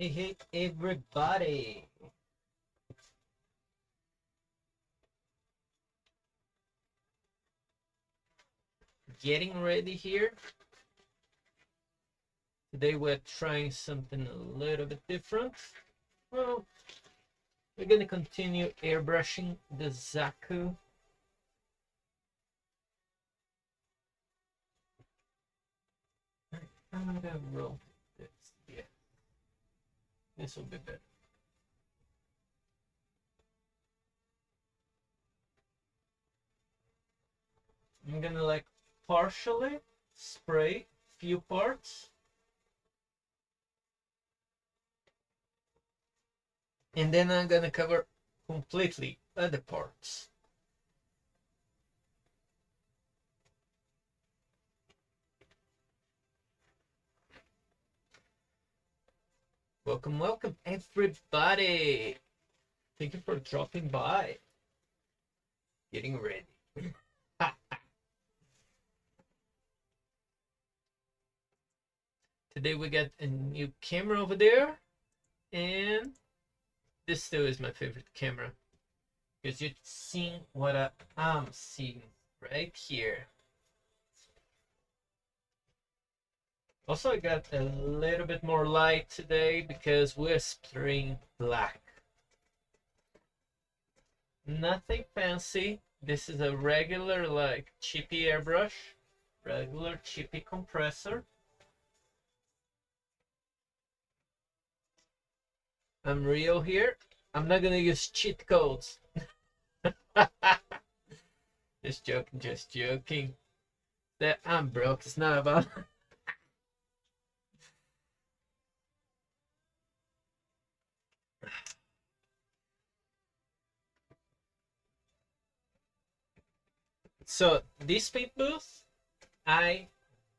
Hey, everybody! Getting ready here. Today we're trying something a little bit different. Well, we're gonna continue airbrushing the Zaku. I'm gonna roll this. Yeah, this will be better. I'm gonna like partially spray few parts, and then I'm gonna cover completely other parts. Welcome, everybody! Thank you for dropping by. Getting ready. Today we got a new camera over there, and this still is my favorite camera because you're seeing what I'm seeing right here. Also, I got a little bit more light today because we're spraying black. Nothing fancy. This is a regular like chippy airbrush, regular chippy compressor. I'm real here. I'm not gonna use cheat codes. Just joking. That I'm broke. It's not about. So this paint booth, I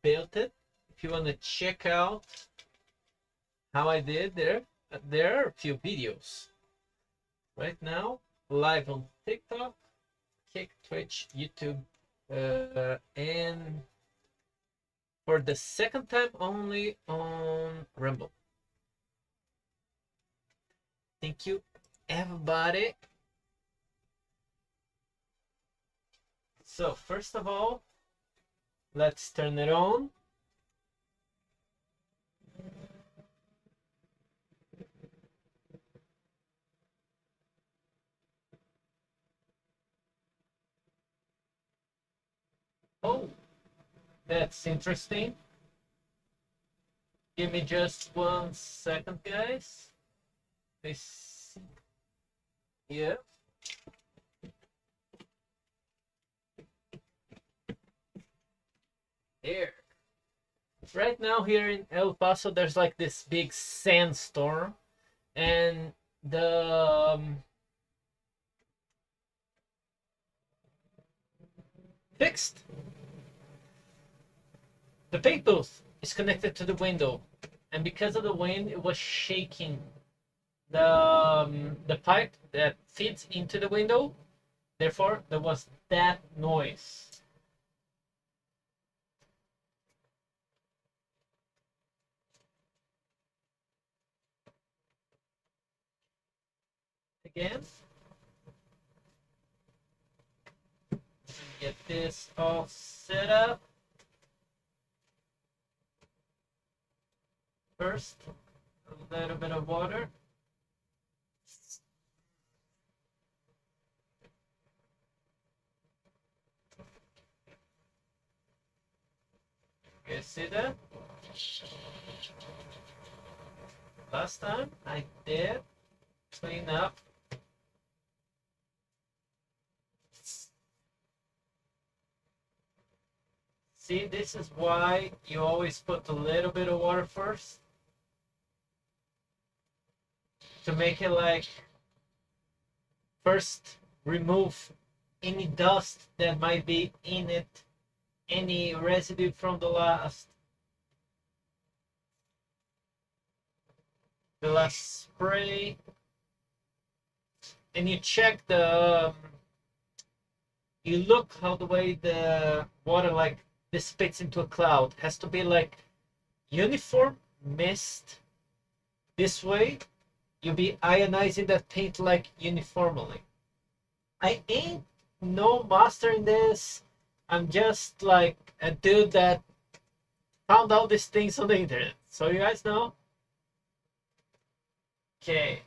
built it. If you want to check out how I did there are a few videos right now live on TikTok, Kick, Twitch, YouTube, and for the second time only on Rumble. Thank you, everybody. So first of all, let's turn it on. Oh, that's interesting. Give me just 1 second, guys. This, yeah. Here. Right now here in El Paso, there's like this big sandstorm, and the fixed. The paint booth is connected to the window, and because of the wind, it was shaking the pipe that feeds into the window. Therefore, there was that noise. Again, get this all set up. First, a little bit of water. You guys see that? Last time I did clean up. See, this is why you always put a little bit of water first, to make it like first remove any dust that might be in it, any residue from the last spray, and you check you look how the way the water like dissipates into a cloud. It has to be like uniform mist This way, you'll be ionizing that paint like uniformly. I ain't no master in this. I'm just like a dude that found out these things on the internet. So you guys know. Okay.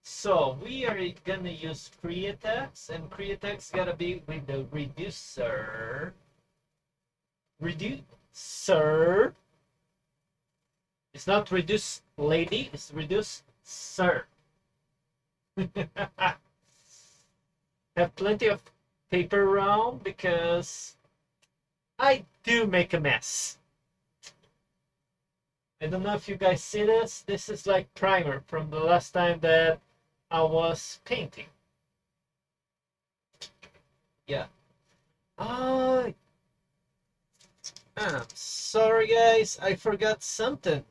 So we are gonna use Createx, and Createx gotta be with the reducer. Reducer. It's not reduce lady, it's reduce sir. Have plenty of paper around because I do make a mess. I don't know if you guys see this. This is like primer from the last time that I was painting. Yeah. I'm sorry guys, I forgot something.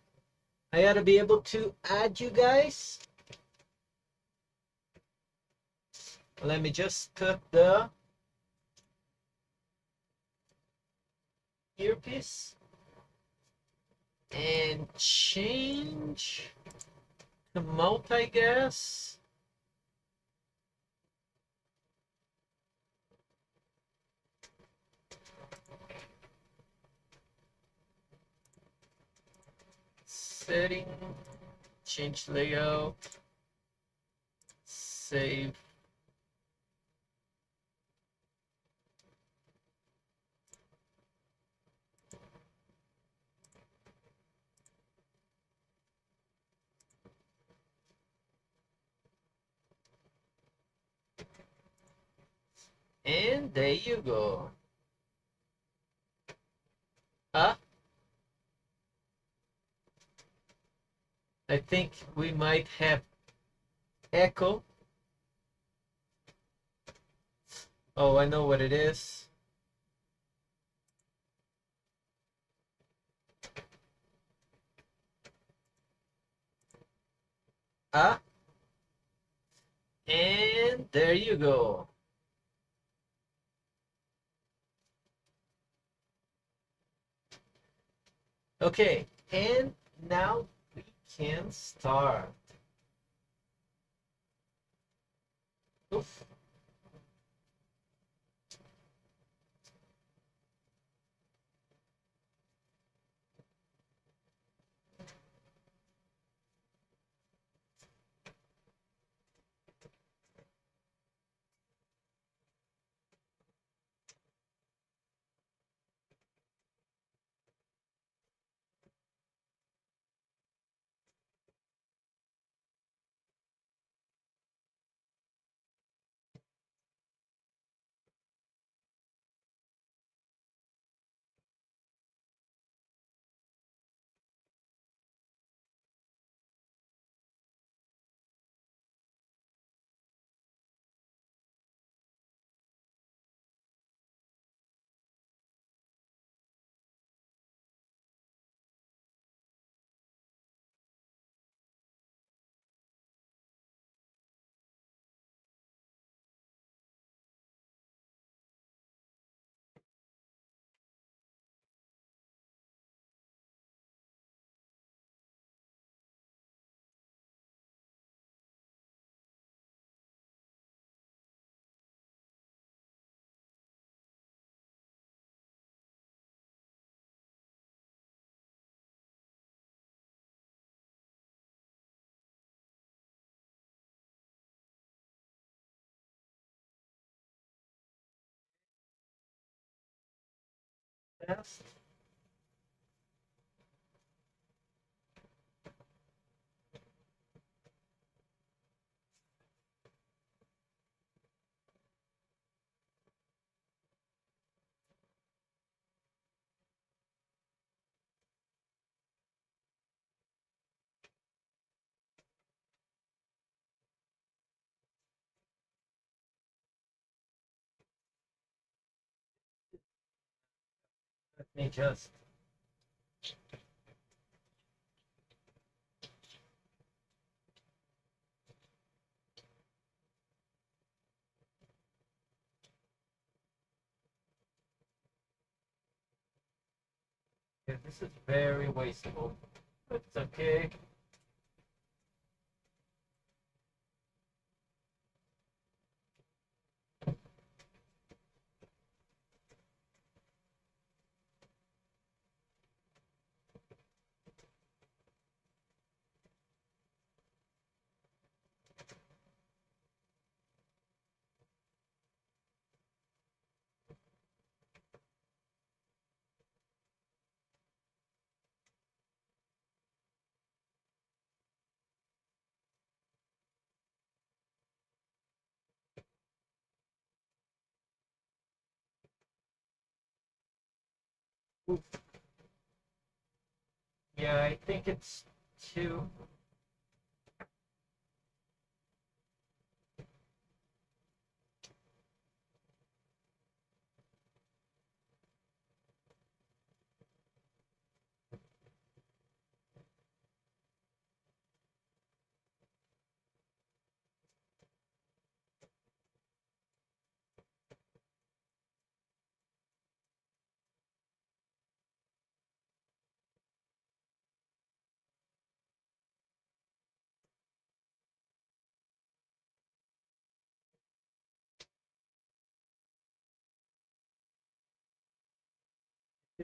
I gotta be able to add you guys. Let me just put the earpiece and change the mount, I guess. Setting, change layout, save. And there you go. Ah, I think we might have echo. Oh, I know what it is. Ah, and there you go. Okay, and now we can start. Oof. Yes. Let me just. Yeah, this is very wasteful. It's okay. Yeah, I think it's 2.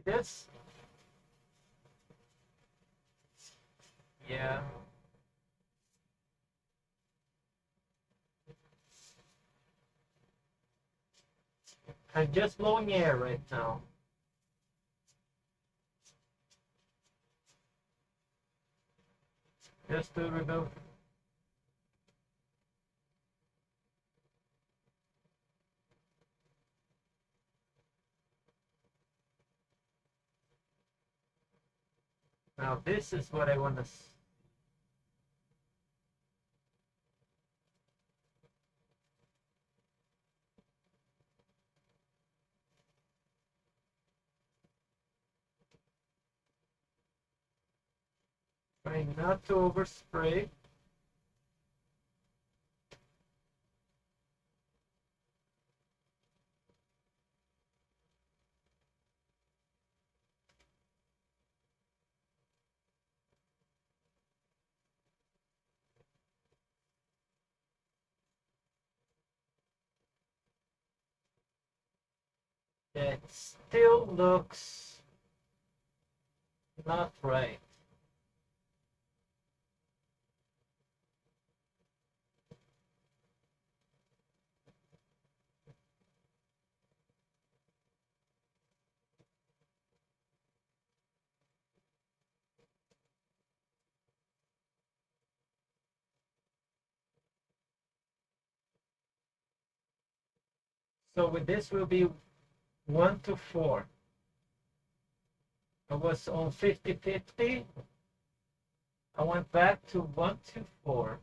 This? Yeah. I'm just blowing air right now. Just to remove. Now this is what I want to. Try not to overspray. It still looks not right. So with this will be 1 to 4. I was on 50-50. I went back to 1 to 4.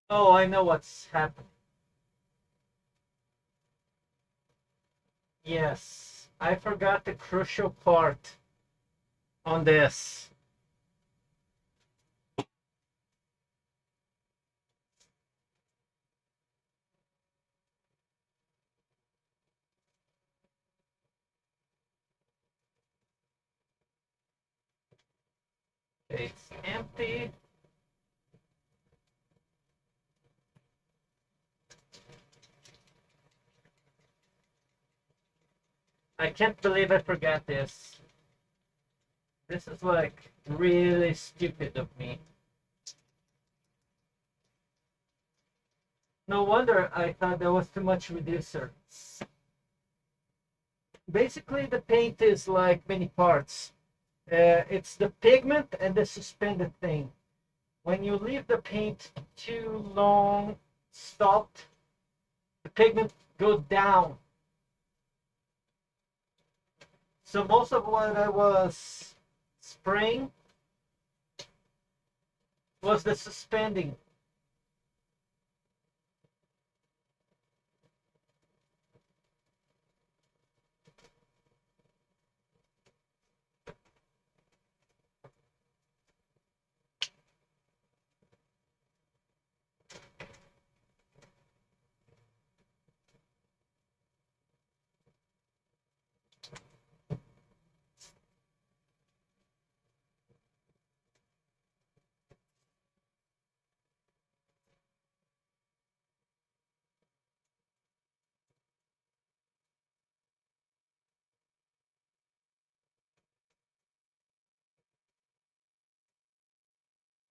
Oh, I know what's happening. Yes, I forgot the crucial part on this. It's empty. I can't believe I forgot this. This is like really stupid of me. No wonder I thought there was too much reducer. Basically, the paint is like many parts. It's the pigment and the suspended thing. When you leave the paint too long stopped, the pigment goes down. So most of what I was spraying was the suspending.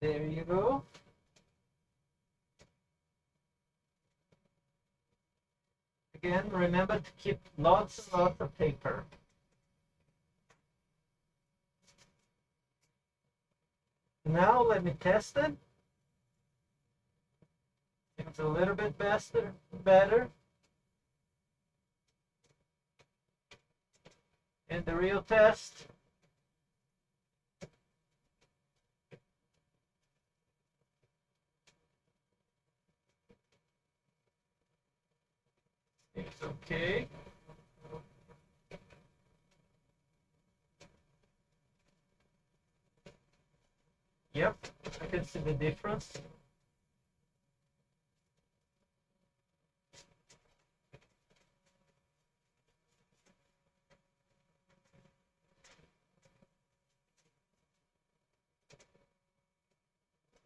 There you go. Again, remember to keep lots and lots of paper. Now let me test it. It's a little bit better. And the real test. It's okay. Yep, I can see the difference.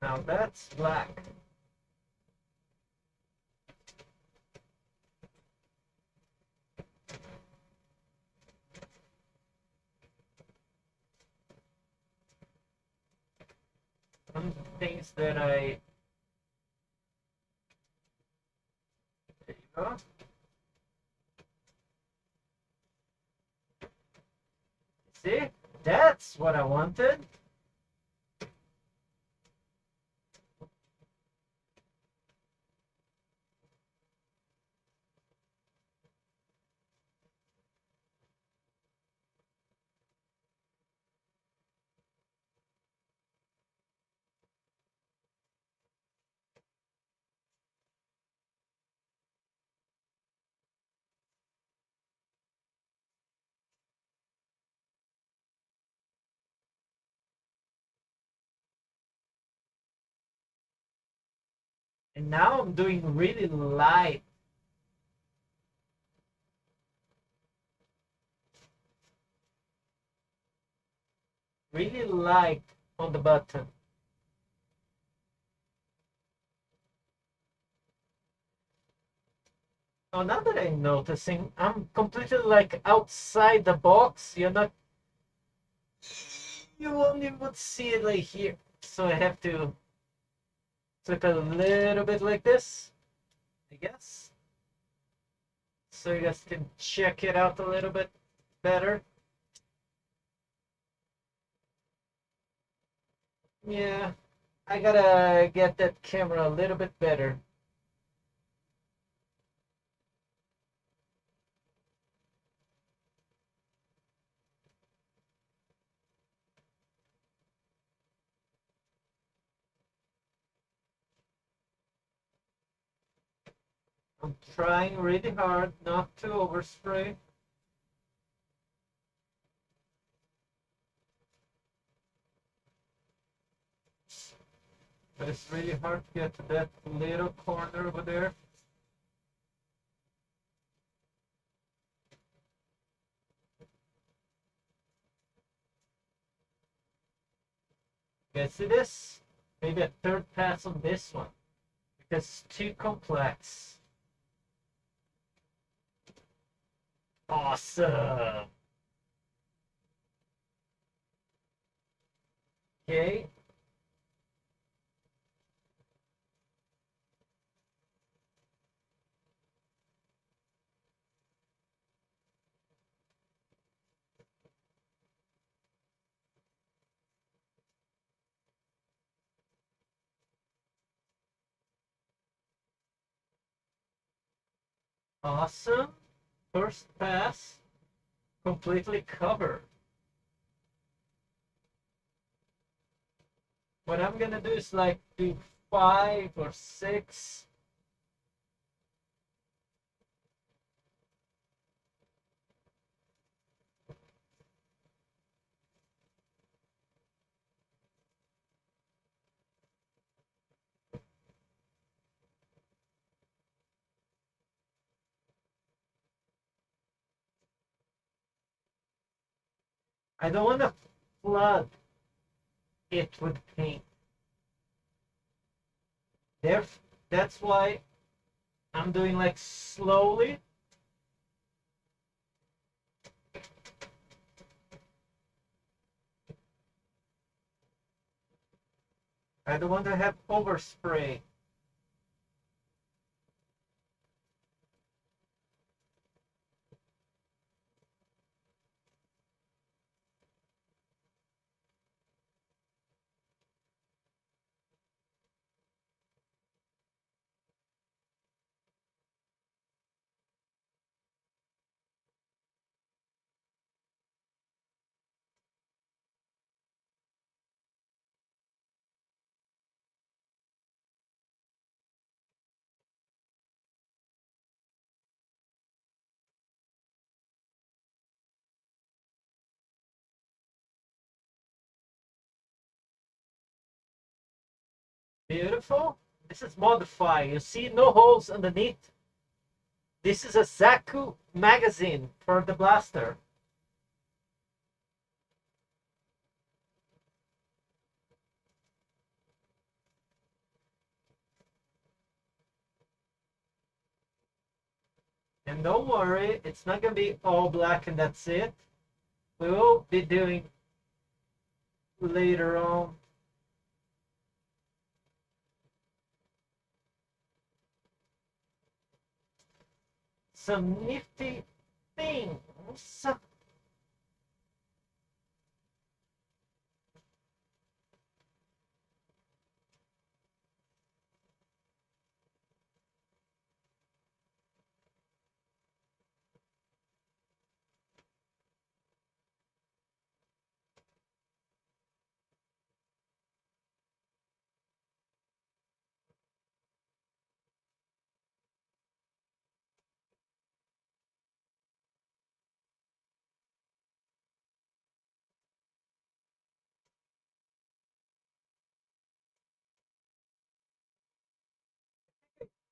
Now that's black. Some things that there you go. See, that's what I wanted. And now I'm doing really light. Really light on the button. Oh, now that I'm noticing, I'm completely like outside the box. You only would see it like here. So I have to flip it a little bit like this, I guess. So you guys can check it out a little bit better. Yeah, I gotta get that camera a little bit better. I'm trying really hard not to overspray. But it's really hard to get to that little corner over there. You guys see this? Maybe a third pass on this one, because it's too complex. Awesome. Okay. Awesome. First pass completely covered. What I'm gonna do is like do 5 or 6. I don't want to flood it with paint. There, that's why I'm doing like slowly. I don't want to have overspray. Beautiful. This is modify. You see no holes underneath. This is a Zaku magazine for the blaster. And don't worry, it's not going to be all black and that's it. We will be doing later on some nifty things.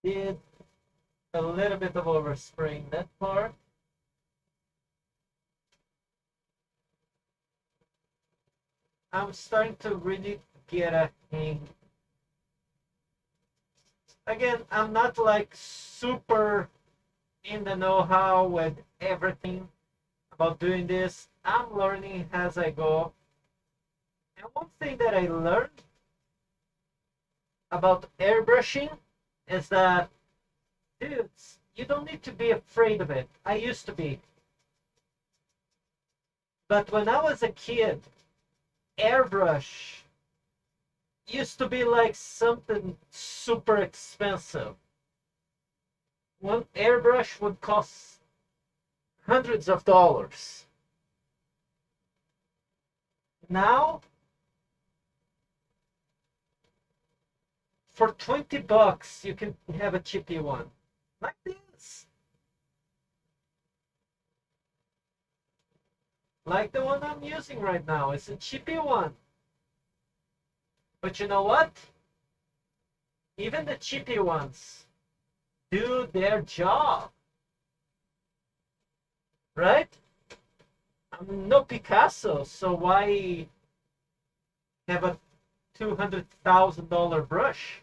Did a little bit of overspraying that part. I'm starting to really get a hang. Again, I'm not like super in the know-how with everything about doing this. I'm learning as I go. And one thing that I learned about airbrushing is that, dudes, you don't need to be afraid of it. I used to be. But when I was a kid, airbrush used to be like something super expensive. One airbrush would cost hundreds of dollars. Now, for 20 bucks, you can have a cheapy one. Like this. Like the one I'm using right now. It's a cheapy one. But you know what? Even the cheapy ones do their job. Right? I'm no Picasso, so why have a $200,000 brush?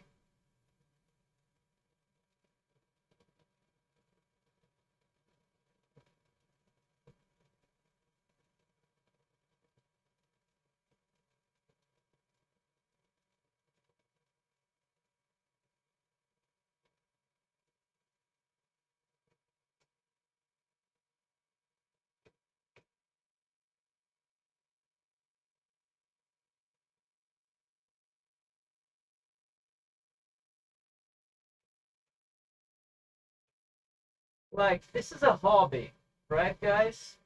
Like, this is a hobby, right, guys?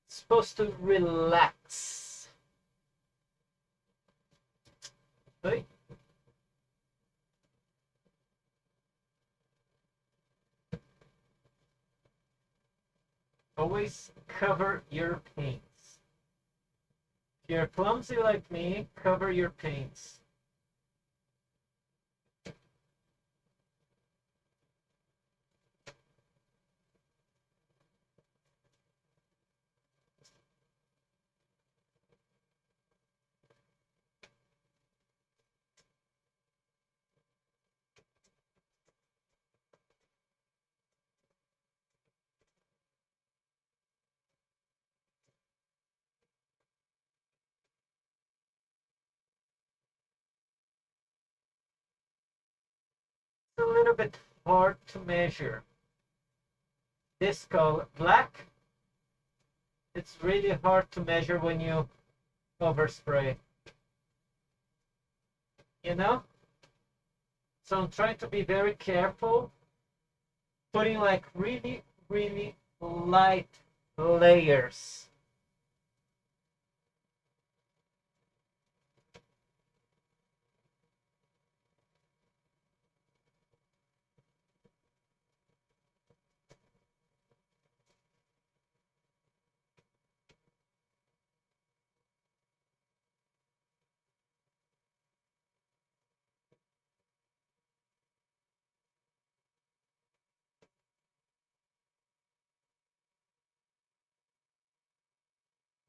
It's supposed to relax. Right? Always cover your paints. If you're clumsy like me, cover your paints. little bit hard to measure. This color, black, it's really hard to measure when you overspray. You know? So I'm trying to be very careful, putting like really, really light layers.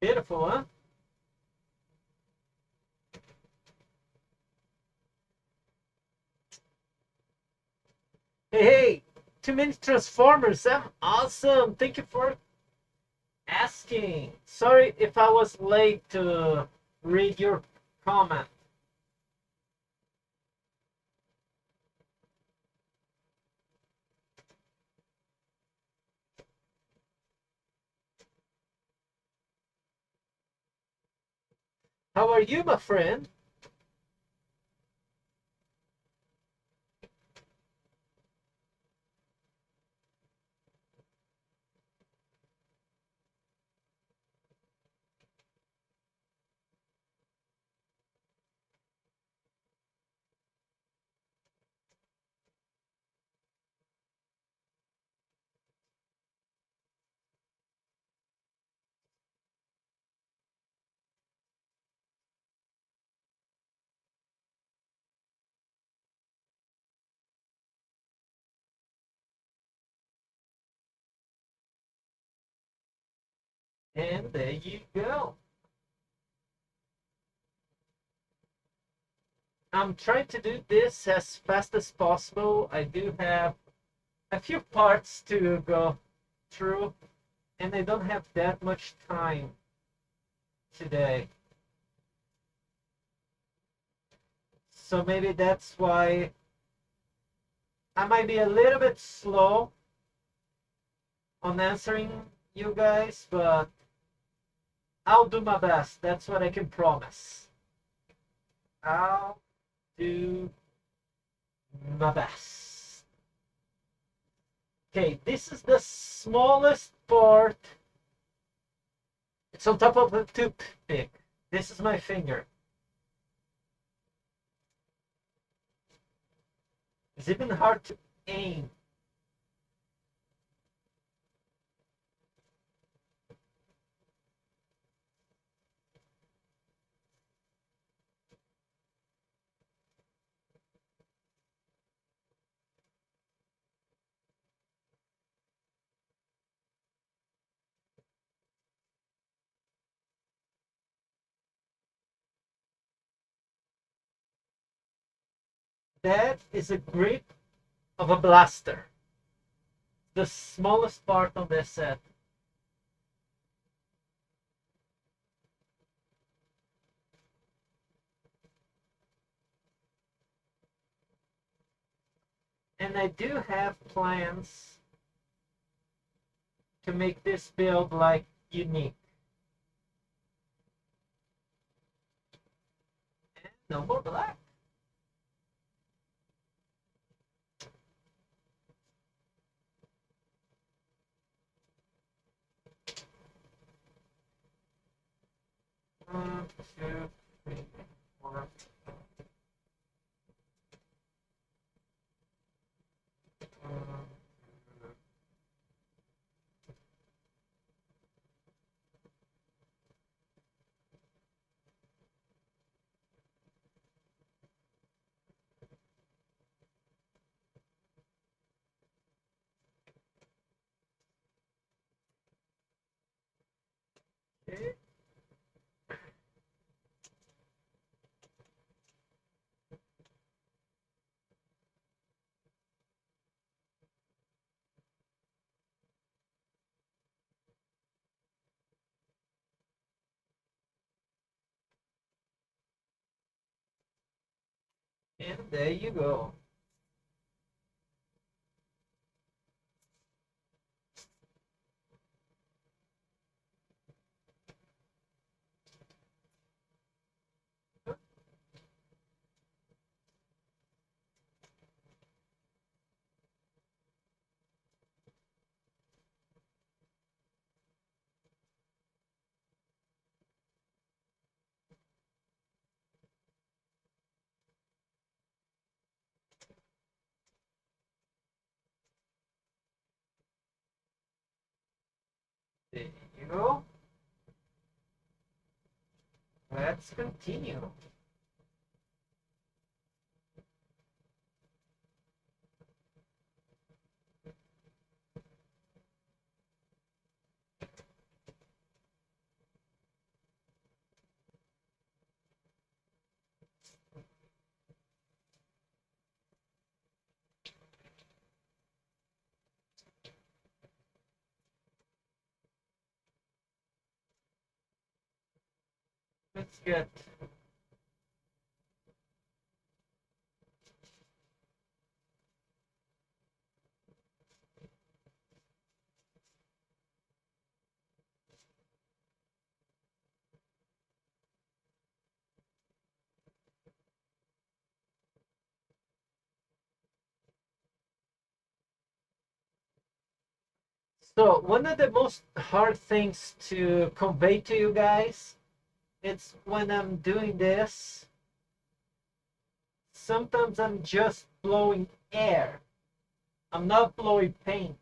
Beautiful, huh? Hey, hey, 2 minute transformers, I'm awesome. Thank you for asking. Sorry if I was late to read your comment. How are you, my friend? And there you go. I'm trying to do this as fast as possible. I do have a few parts to go through, and I don't have that much time today. So maybe that's why I might be a little bit slow on answering you guys, but I'll do my best. That's what I can promise. I'll do my best. Okay, this is the smallest part. It's on top of the toothpick. This is my finger. It's even hard to aim. That is a grip of a blaster. The smallest part on this set. And I do have plans to make this build like unique. And no more black. One, two, three, four. Okay. And there you go. There you go. Let's continue. Let's get so one of the most hard things to convey to you guys, it's when I'm doing this, sometimes I'm just blowing air. I'm not blowing paint.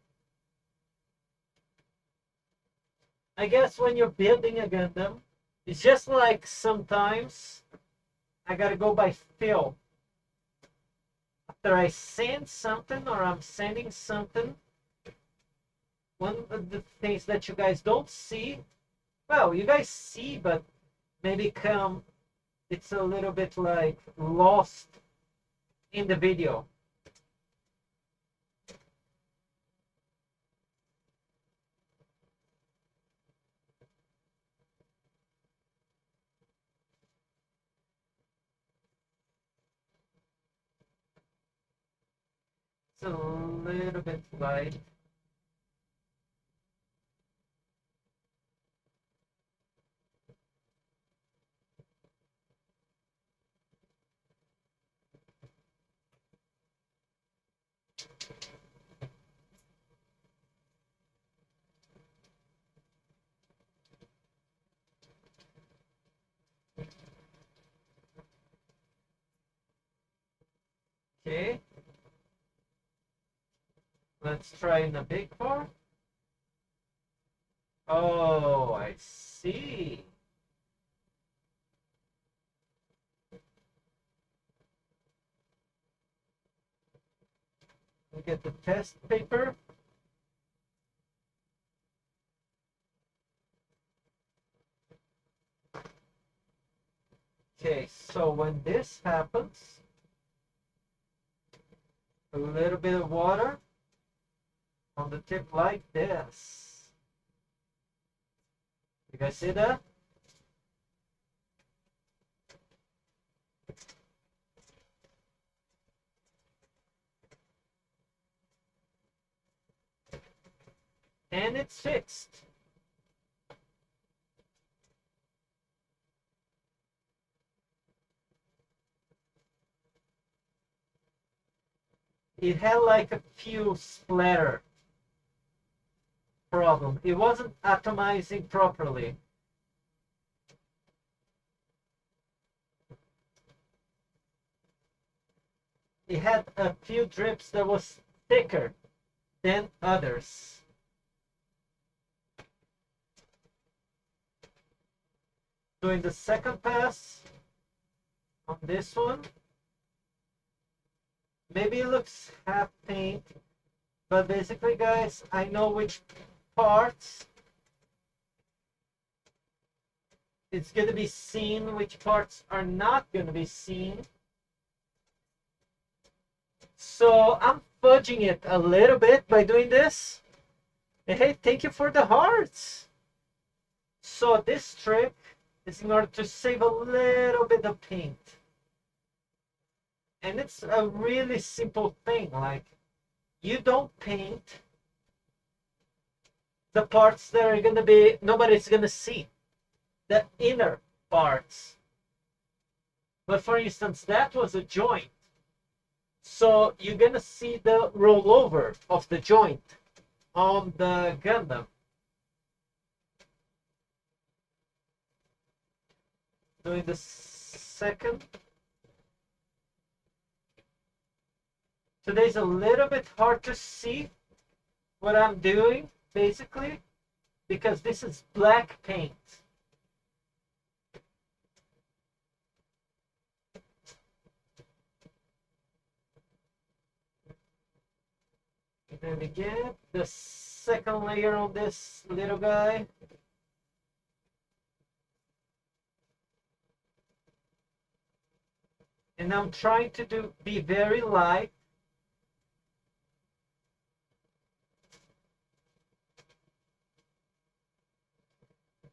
I guess when you're building a Gundam, it's just like sometimes I gotta go by feel. After I send something or I'm sending something, one of the things that you guys don't see, well, you guys see, but maybe it's a little bit like lost in the video. It's a little bit light. Okay. Let's try in a big part. Oh, I see. We get the test paper. Okay, so when this happens, a little bit of water on the tip like this. You guys see that? And it's fixed. It had like a few splatter problem. It wasn't atomizing properly. It had a few drips that was thicker than others. Doing the second pass on this one. Maybe it looks half paint, but basically, guys, I know which parts it's going to be seen, which parts are not going to be seen. So I'm fudging it a little bit by doing this. And hey, thank you for the hearts. So this trick is in order to save a little bit of paint. And it's a really simple thing. Like, you don't paint the parts that are going to be, nobody's going to see. The inner parts. But for instance, that was a joint. So you're going to see the rollover of the joint on the Gundam. Doing the second. Today's a little bit hard to see what I'm doing, basically, because this is black paint. Then we get the second layer on this little guy. And I'm trying to be very light.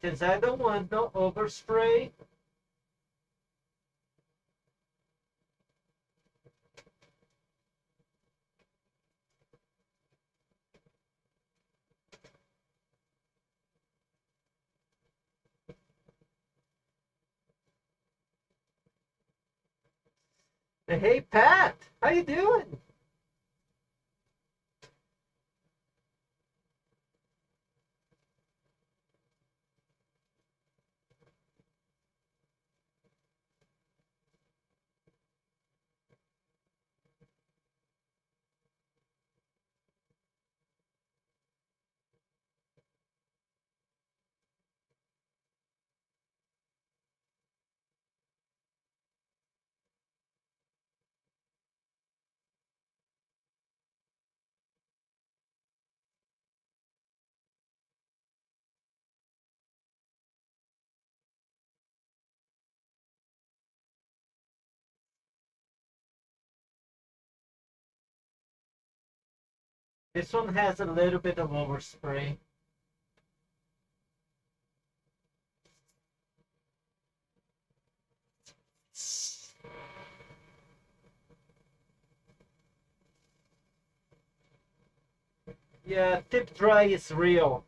Because I don't want no overspray. Hey Pat, how you doing? This one has a little bit of overspray. Yeah, tip dry is real.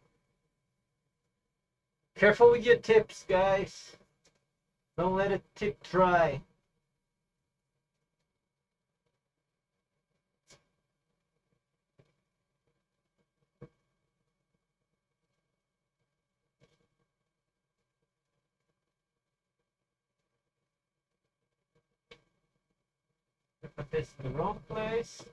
Careful with your tips, guys. Don't let it tip dry. Put this in the wrong place.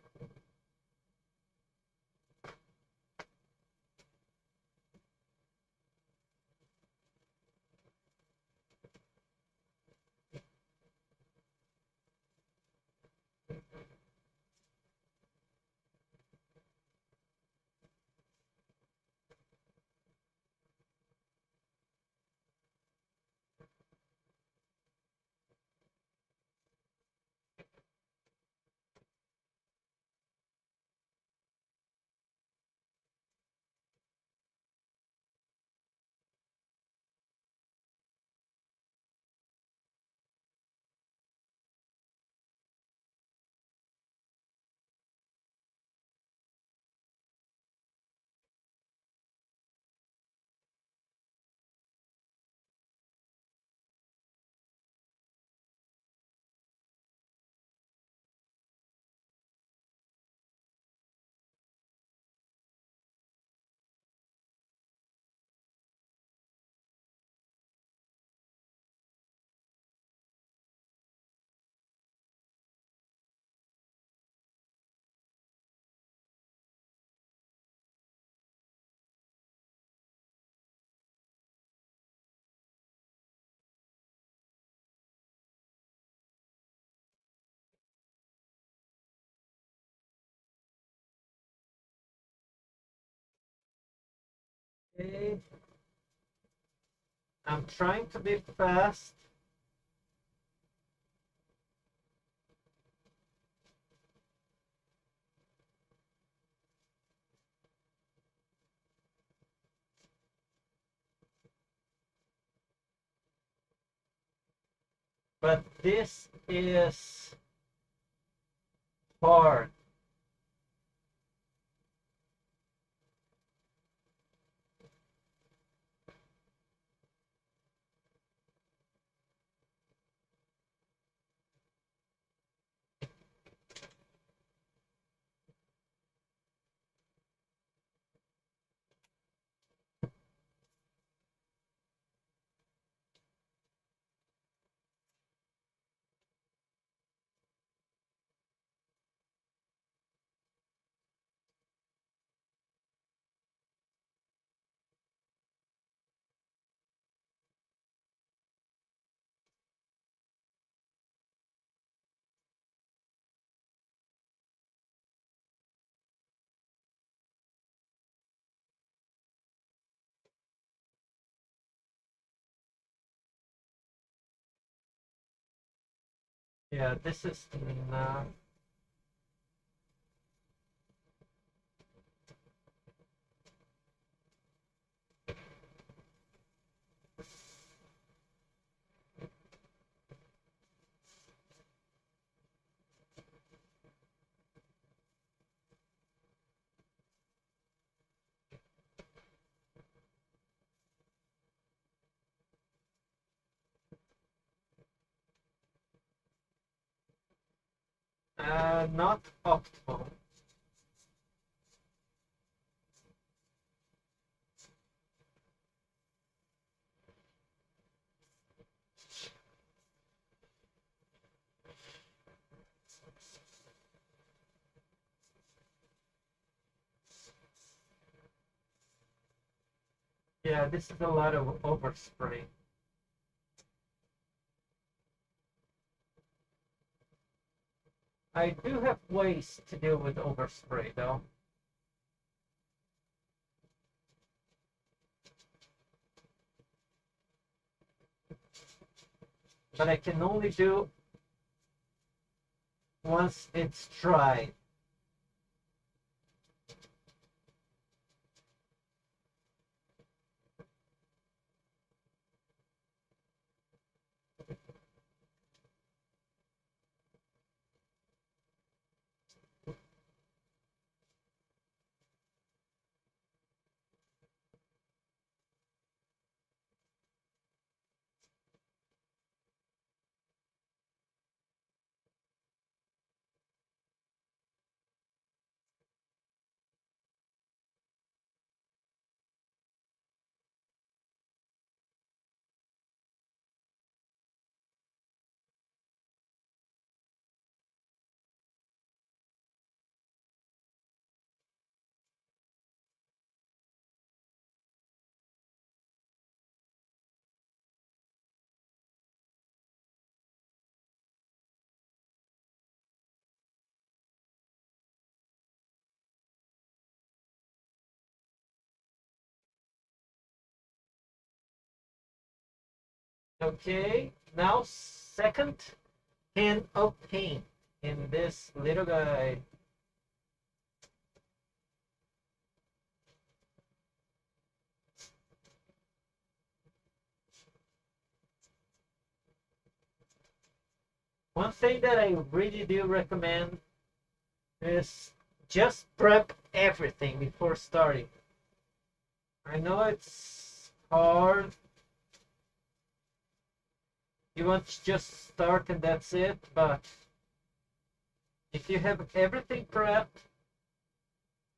Okay. I'm trying to be fast. But this is hard. Yeah, this is not. Not optimal. Yeah, this is a lot of overspray. I do have ways to deal with overspray though. But I can only do once it's dry. Okay, now second can of paint in this little guy. One thing that I really do recommend is just prep everything before starting. I know it's hard. You want to just start and that's it, but if you have everything prepped,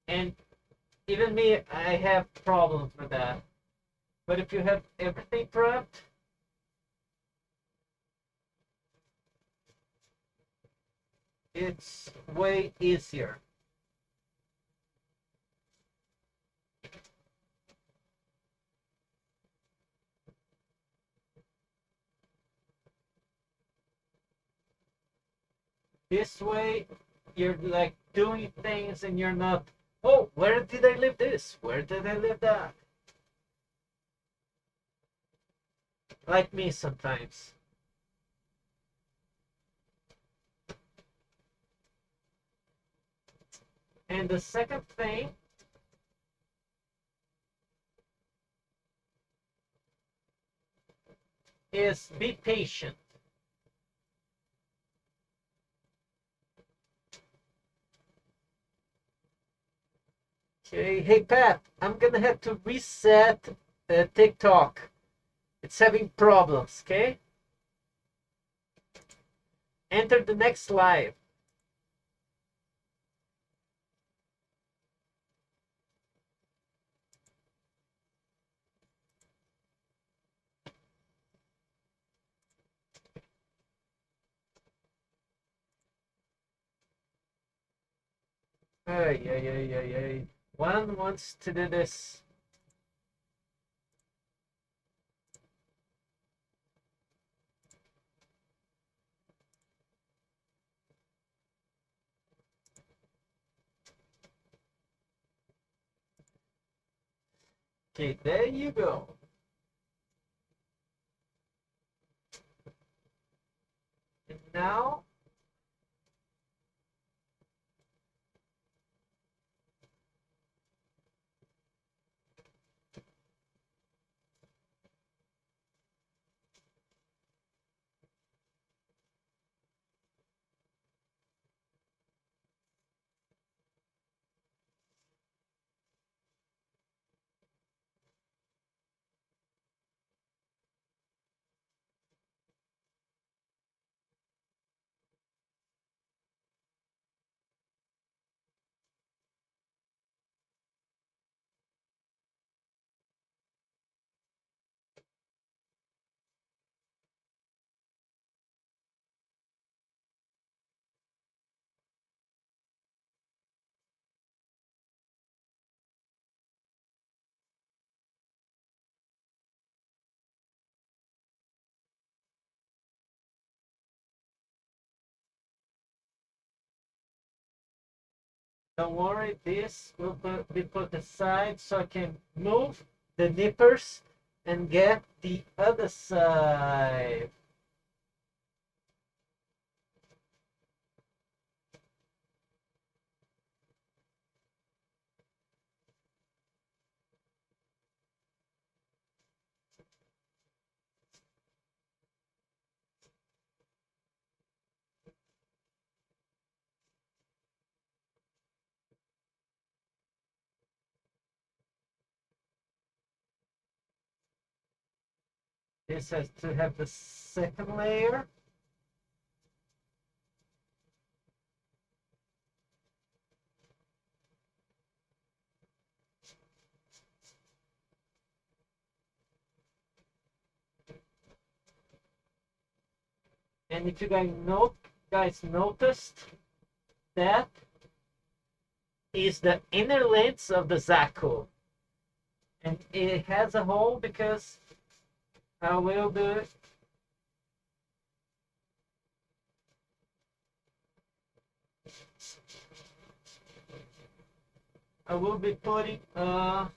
and even me, I have problems with that. But if you have everything prepped, it's way easier. This way, you're like doing things and you're not, oh, where did I leave this? Where did I leave that? Like me sometimes. And the second thing is be patient. Okay, hey Pat, I'm gonna have to reset TikTok. It's having problems, okay? Enter the next live. Ay, ay, ay, ay, ay. One wants to do this. Okay, there you go. And now don't worry, this will be put aside so I can move the nippers and get the other side. This has to have the second layer. And if you guys noticed, that is the inner lens of the Zaku. And it has a hole because I will do I will be putting a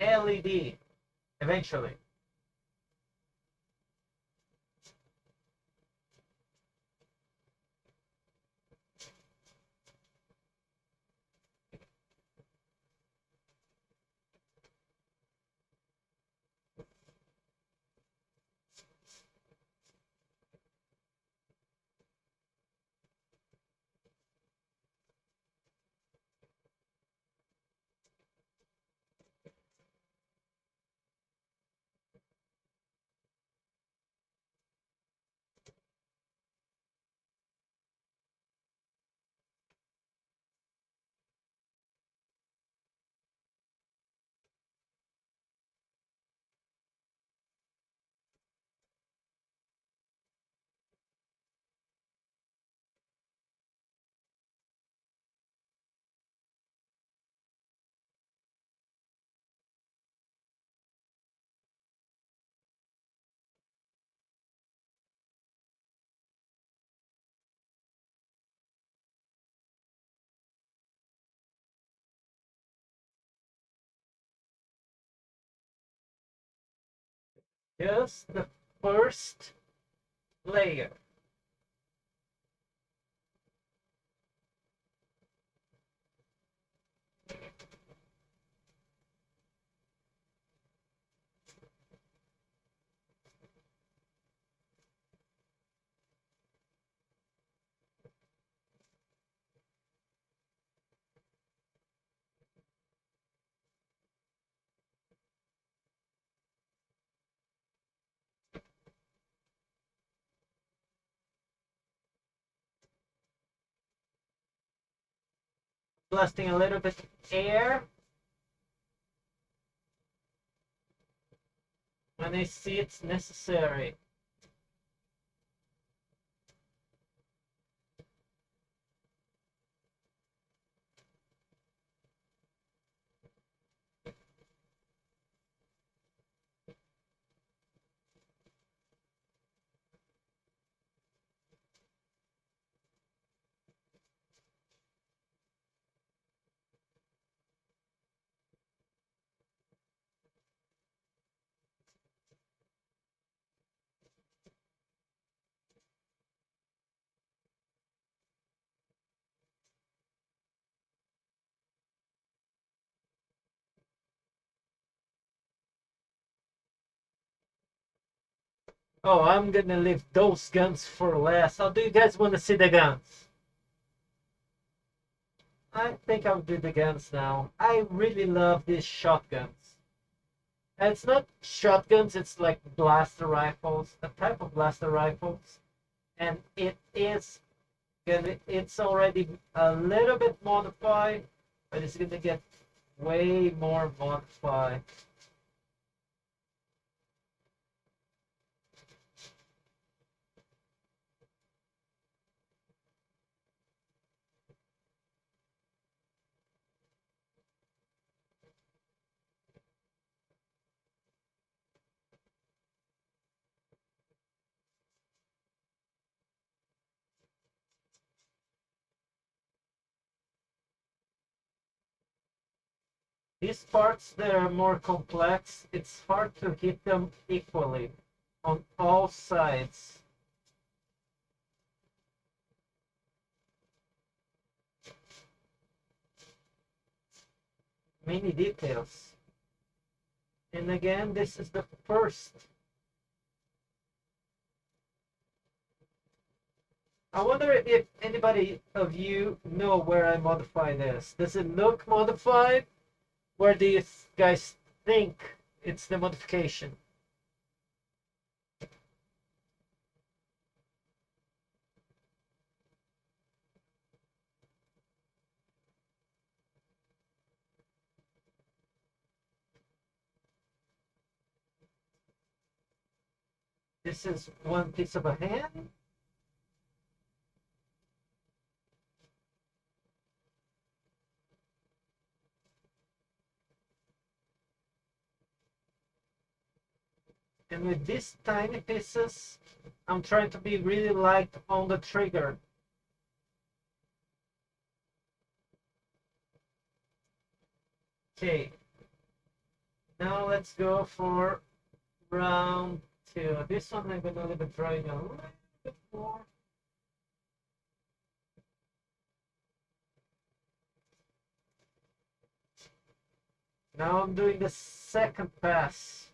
LED eventually. Just the first layer. Blasting a little bit of air when I see it's necessary. Oh, I'm gonna leave those guns for last. Or do you guys want to see the guns? I think I'll do the guns now. I really love these shotguns. And it's not shotguns, it's like blaster rifles, a type of blaster rifles. And it's already a little bit modified, but it's gonna get way more modified. These parts that are more complex, it's hard to hit them equally on all sides. Many details. And again, this is the first. I wonder if anybody of you know where I modify this. Does it look modified? Where do you guys think it's the modification? This is one piece of a hand. And with these tiny pieces, I'm trying to be really light on the trigger. Okay, now let's go for round two. This one I'm gonna leave it drying a little bit more. Now I'm doing the second pass.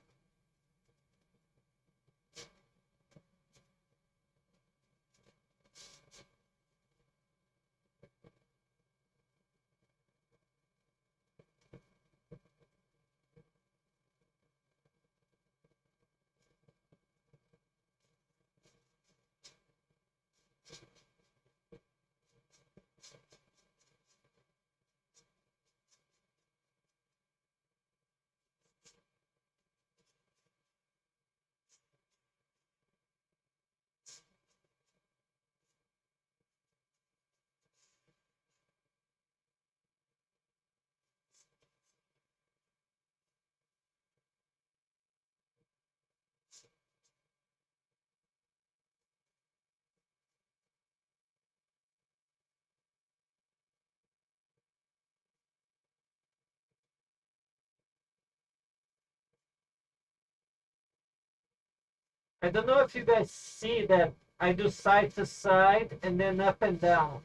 I don't know if you guys see that I do side to side and then up and down.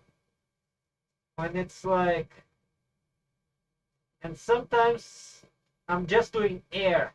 When it's like, and sometimes I'm just doing air.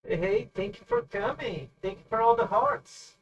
Hey, thank you for coming. Thank you for all the hearts.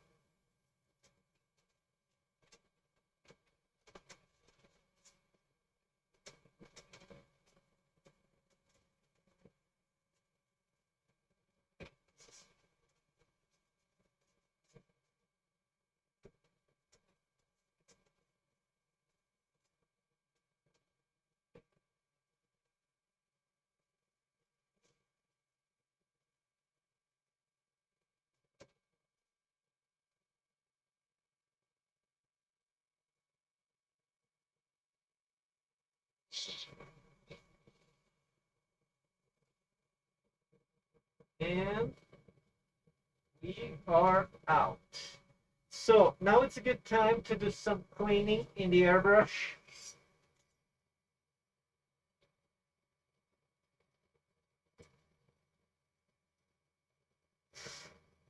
And we are out. So now it's a good time to do some cleaning in the airbrush.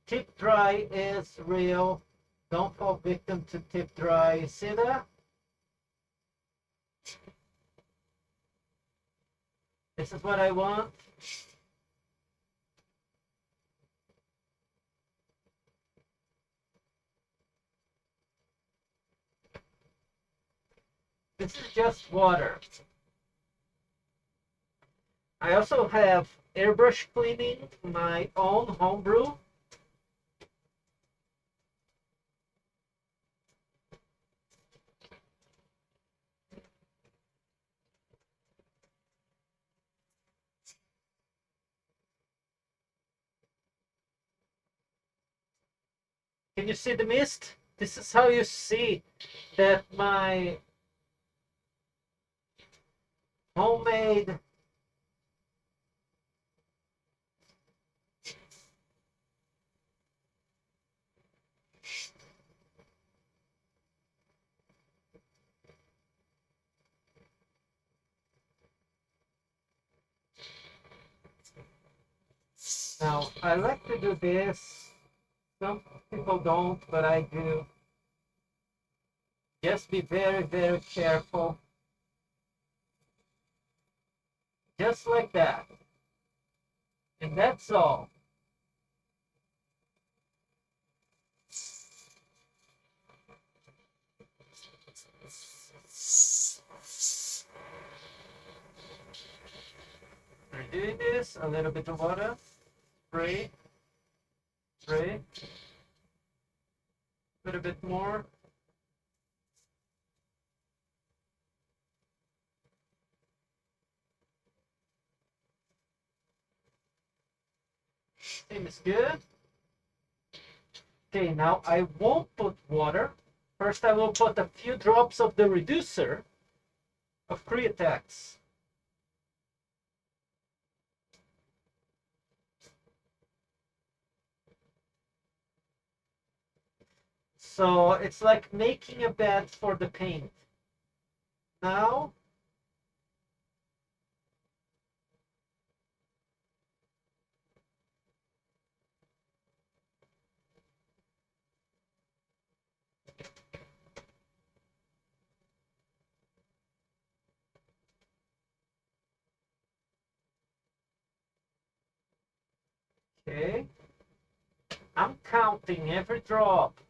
Tip dry is real. Don't fall victim to tip dry. See that? This is what I want. This is just water. I also have airbrush cleaning, my own homebrew. Can you see the mist? This is how you see that my homemade now I like to do this. Some people don't, but I do. Just be very, very careful. Just like that. And that's all. We're doing this, a little bit of water, spray, spray, a little bit more. Seems good. Okay, now I won't put water. First I will put a few drops of the reducer of Createx. So it's like making a bed for the paint. Now, okay, I'm counting every drop.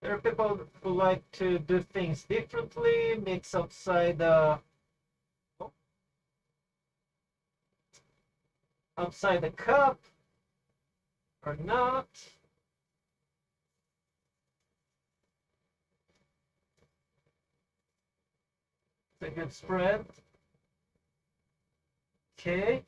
There are people who like to do things differently, mix outside the cup or not. It's a good spread. Okay.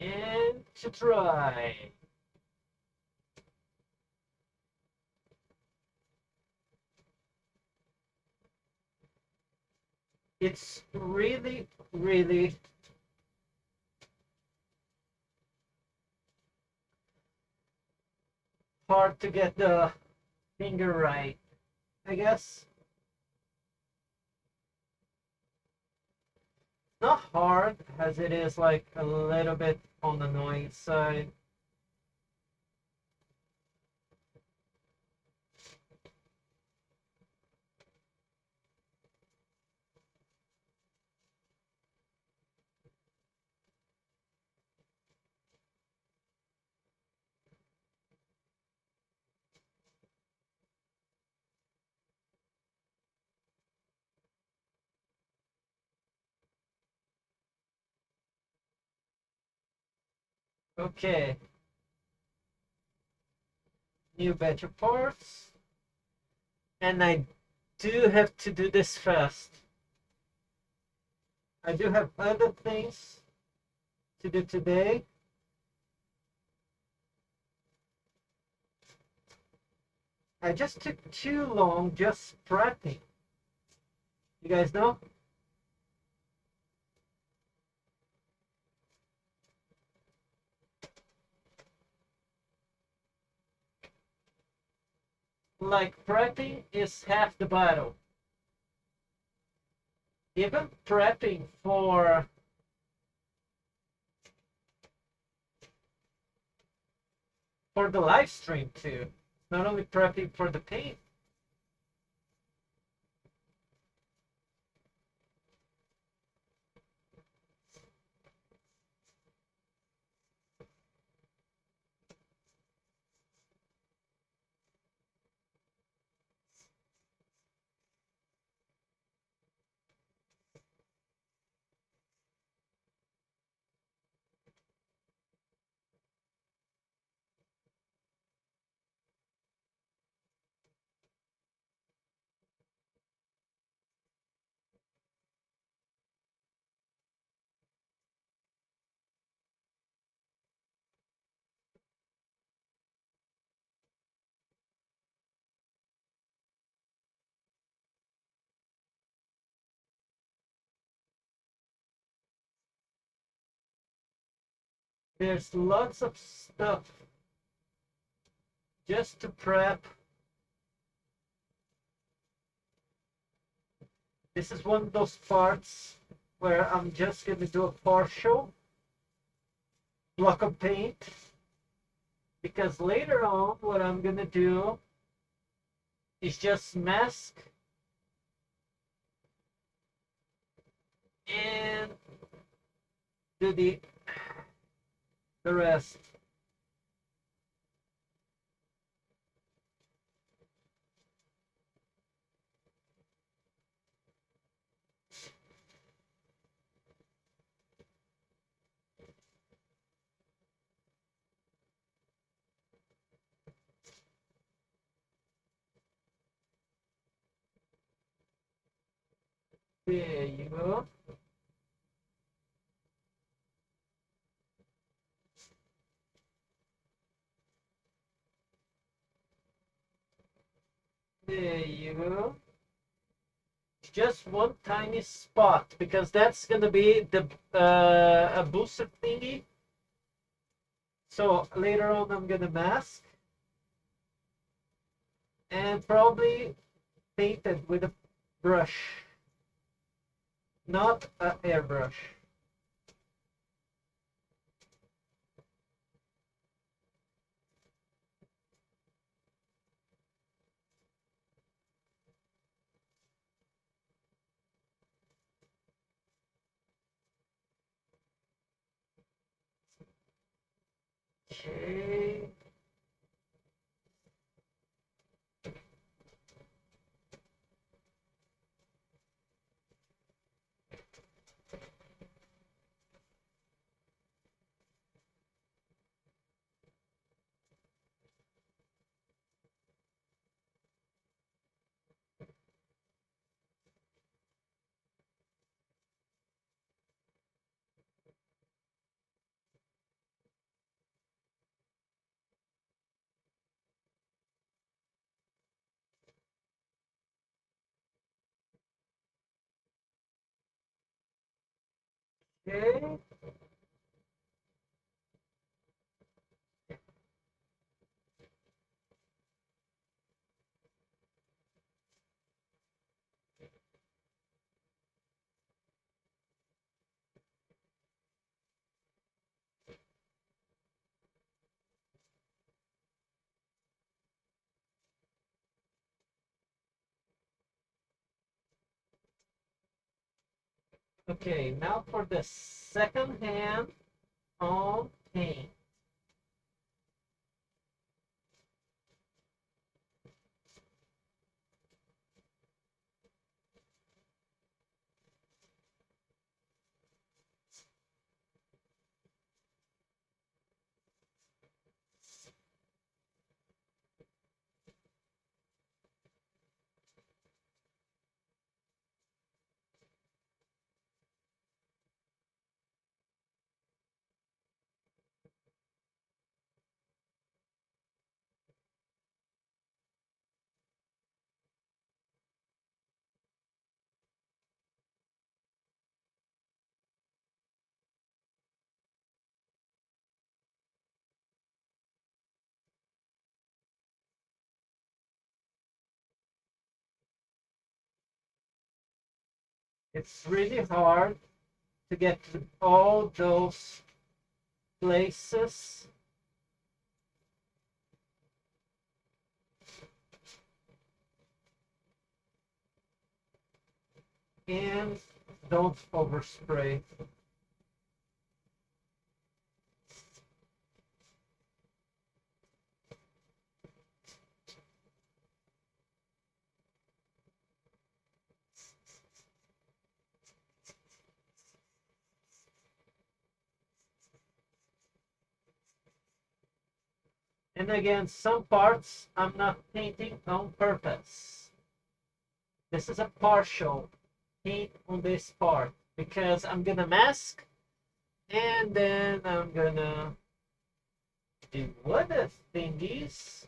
And to dry. It's really, really hard to get the finger right, I guess. Not hard as it is like a little bit on the annoying side. Okay, new batch of parts. And I do have to do this fast. I do have other things to do today. I just took too long just prepping. You guys know? Like prepping is half the battle. Even prepping for the live stream too. Not only prepping for the paint. There's lots of stuff just to prep. This is one of those parts where I'm just going to do a partial block of paint, because later on what I'm going to do is just mask and do the rest. There you go. There you go. Just one tiny spot, because that's gonna be the a booster thingy. So later on I'm gonna mask and probably paint it with a brush, not an airbrush. Okay. Okay. Okay, now for the second hand on paint. It's really hard to get to all those places. And don't overspray. And again, some parts I'm not painting on purpose. This is a partial paint on this part because I'm gonna mask and then I'm gonna do other thingies.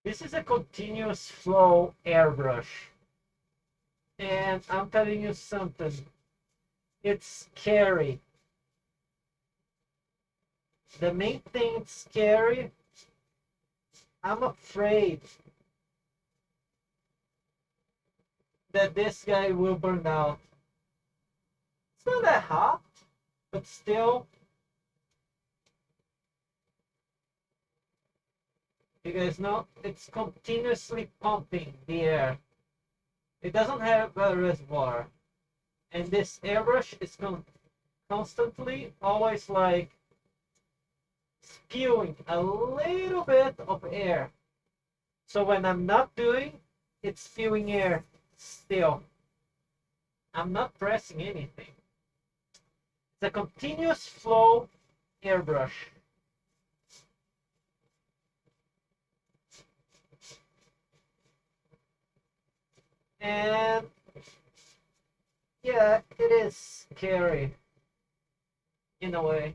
This is a continuous flow airbrush. And I'm telling you something, it's scary. The main thing it's scary, I'm afraid that this guy will burn out. It's not that hot, but still, you guys know, it's continuously pumping the air. It doesn't have a reservoir. And this airbrush is constantly, always like spewing a little bit of air. So when I'm not doing, it's spewing air still. I'm not pressing anything. It's a continuous flow airbrush. And yeah, it is scary in a way.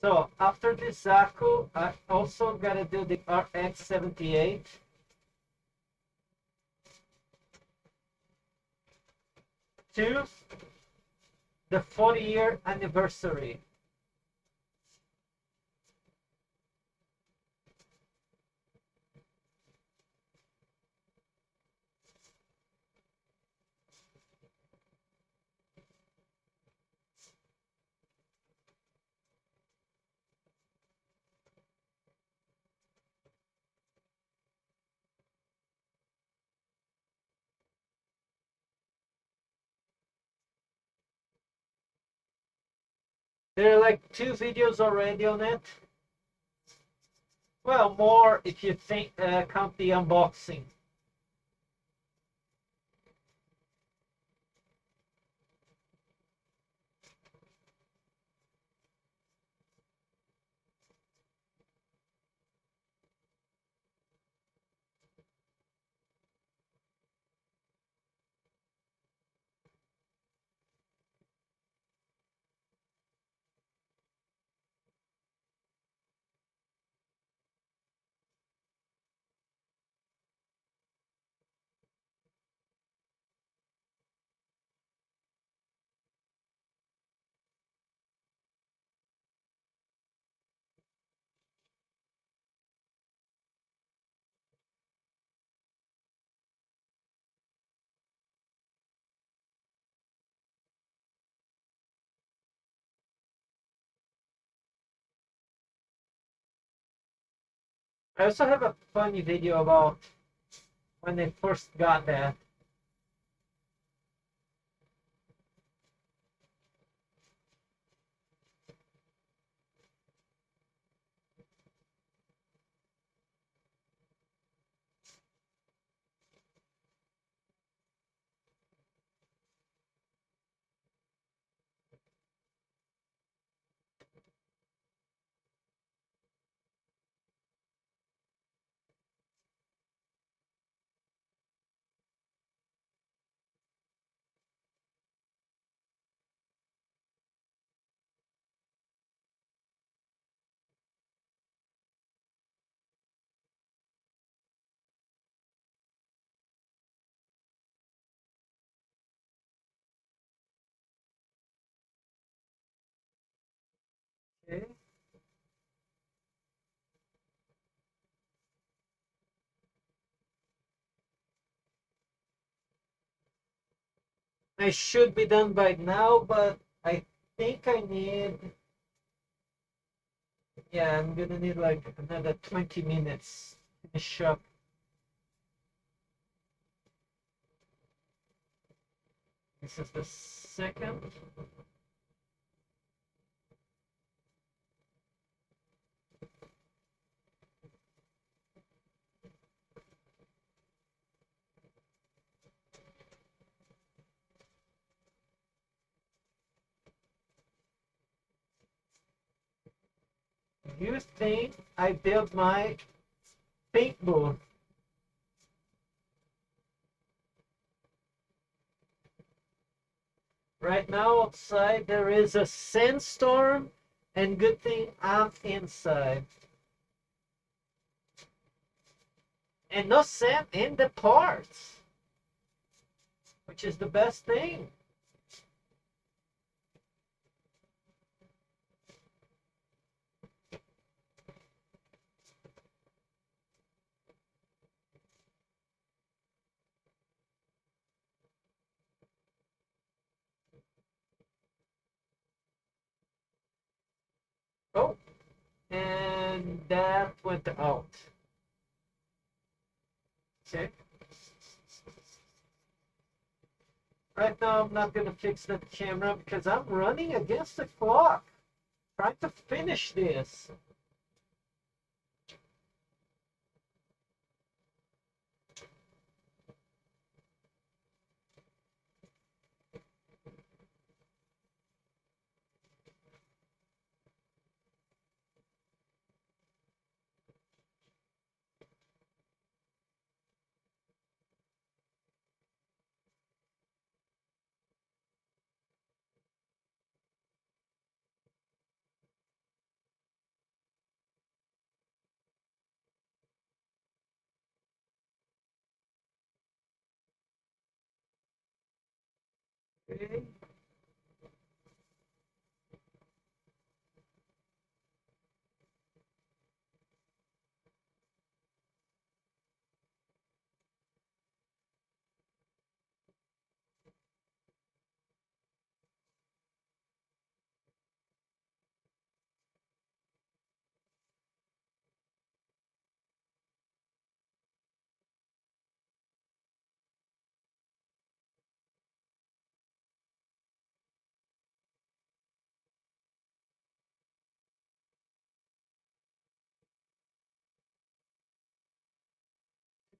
So after the Zaku, I also gotta do the RX-78. to the 40-year anniversary. There are like 2 videos already on it. Well, more if you think count the unboxing. I also have a funny video about when they first got that. Okay. I should be done by now, but I think I need, yeah, I'm gonna need like another 20 minutes to finish up. This is the second. You think I built my paint booth? Right now outside there is a sandstorm, and good thing I'm inside. And no sand in the parts, which is the best thing. Oh, and that went out. Okay. Right now I'm not gonna fix the camera because I'm running against the clock, trying to finish this. Okay.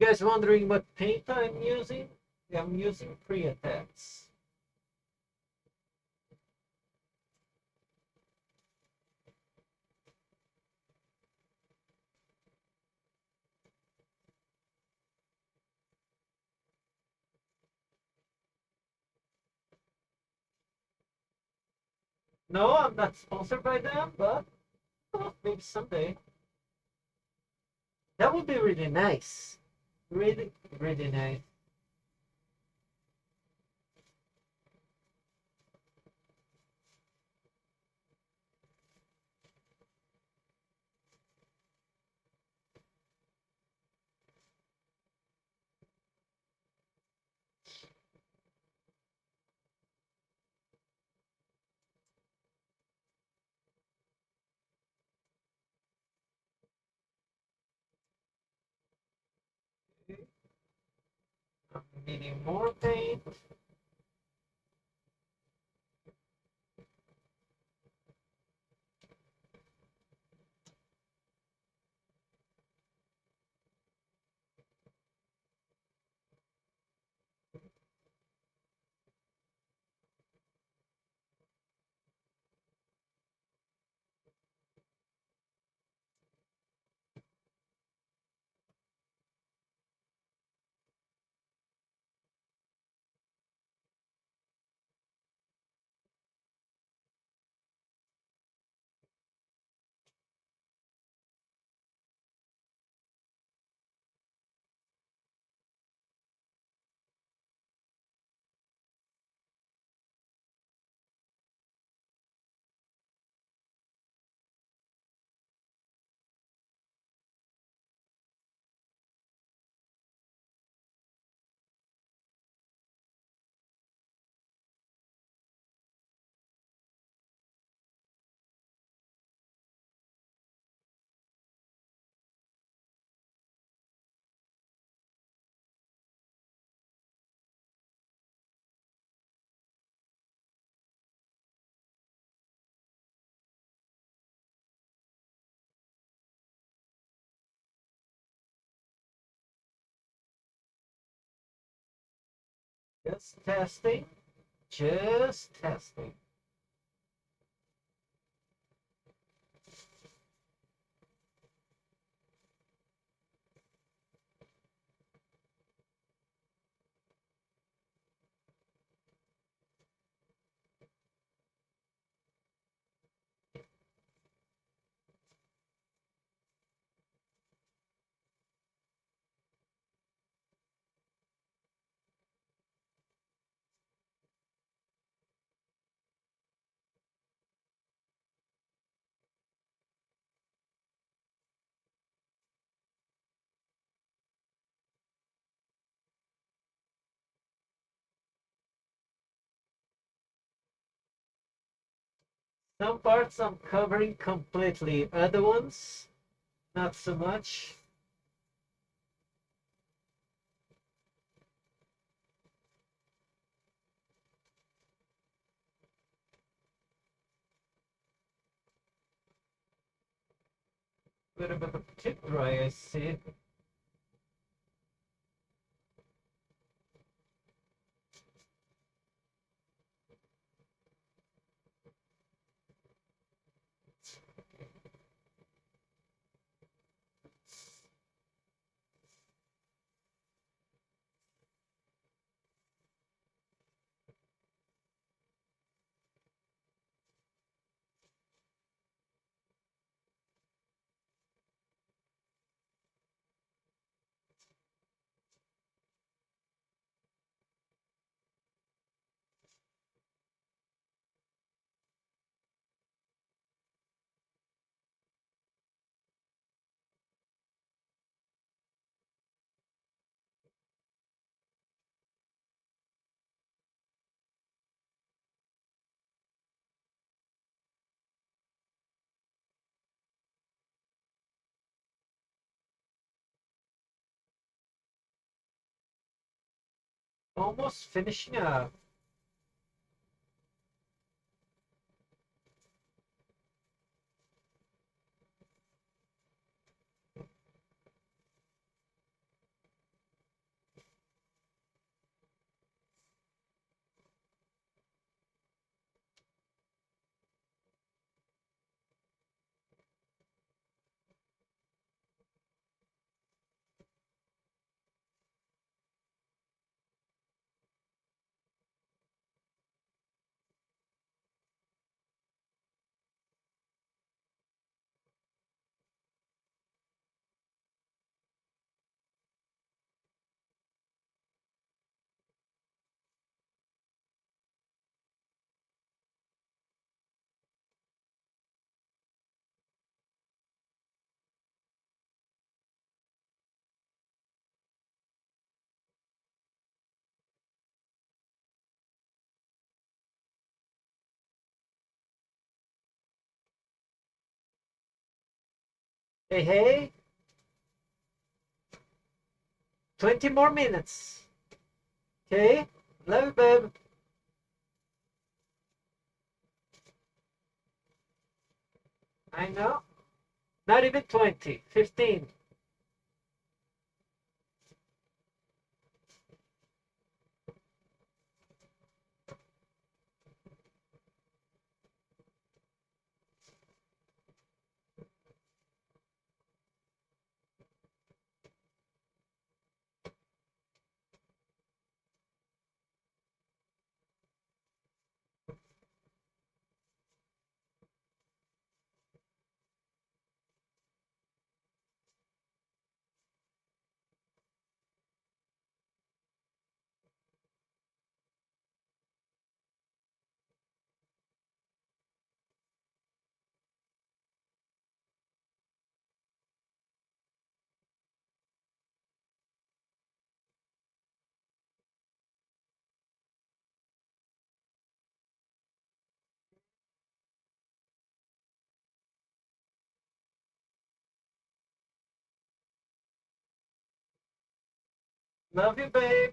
You guys wondering what paint I'm using? I'm using Createx. No, I'm not sponsored by them, but well, maybe someday. That would be really nice. Really, really nice. I'm needing more paint. Just testing. Just testing. Some parts I'm covering completely. Other ones, not so much. A little bit of tip dry, I see. almost finishing up. Hey, hey, 20 more minutes. Okay, love you, babe. I know. Not even 20, 15. Love you, babe.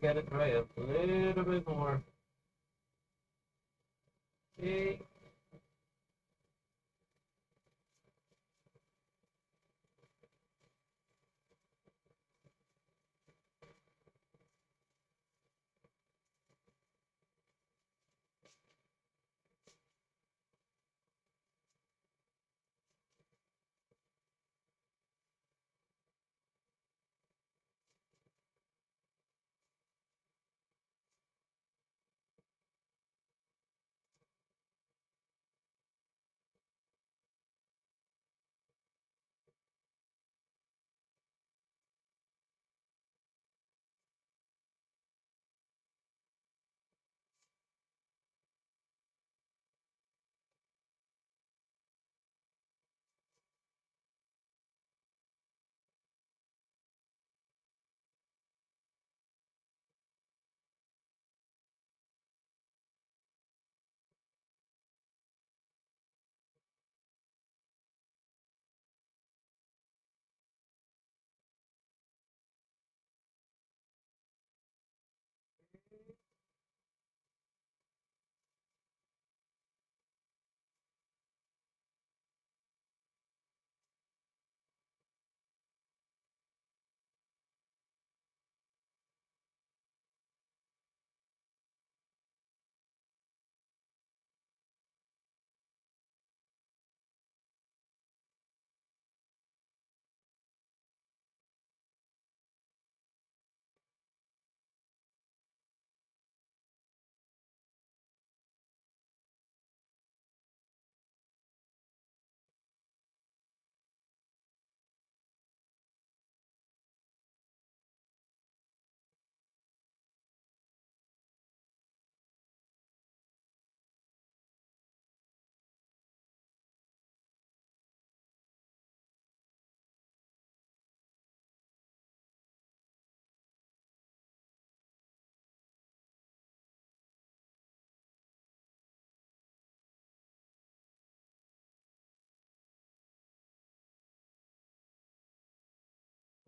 Get it right a little bit more. Okay.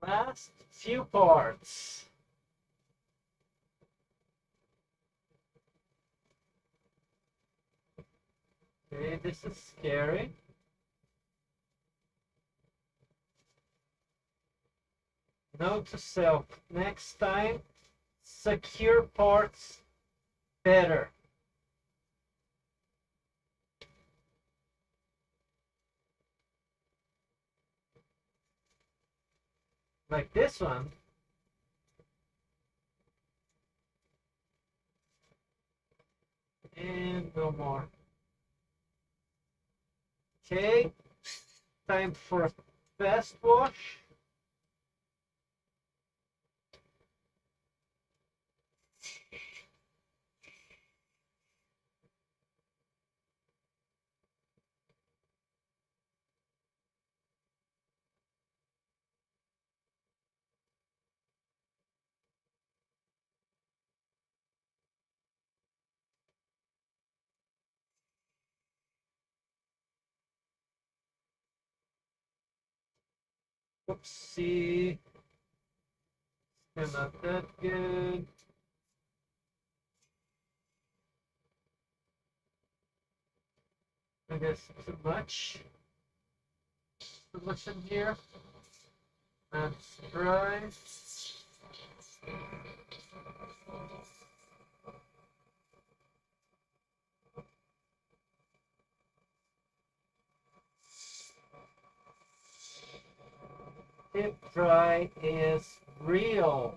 Last few parts. Okay, this is scary. Note to self, next time, secure parts better. Like this one. And no more. Okay, time for a fast wash. Oopsie. Still not that good. I guess too much. Too much in here. That's dry. Deep dry is real.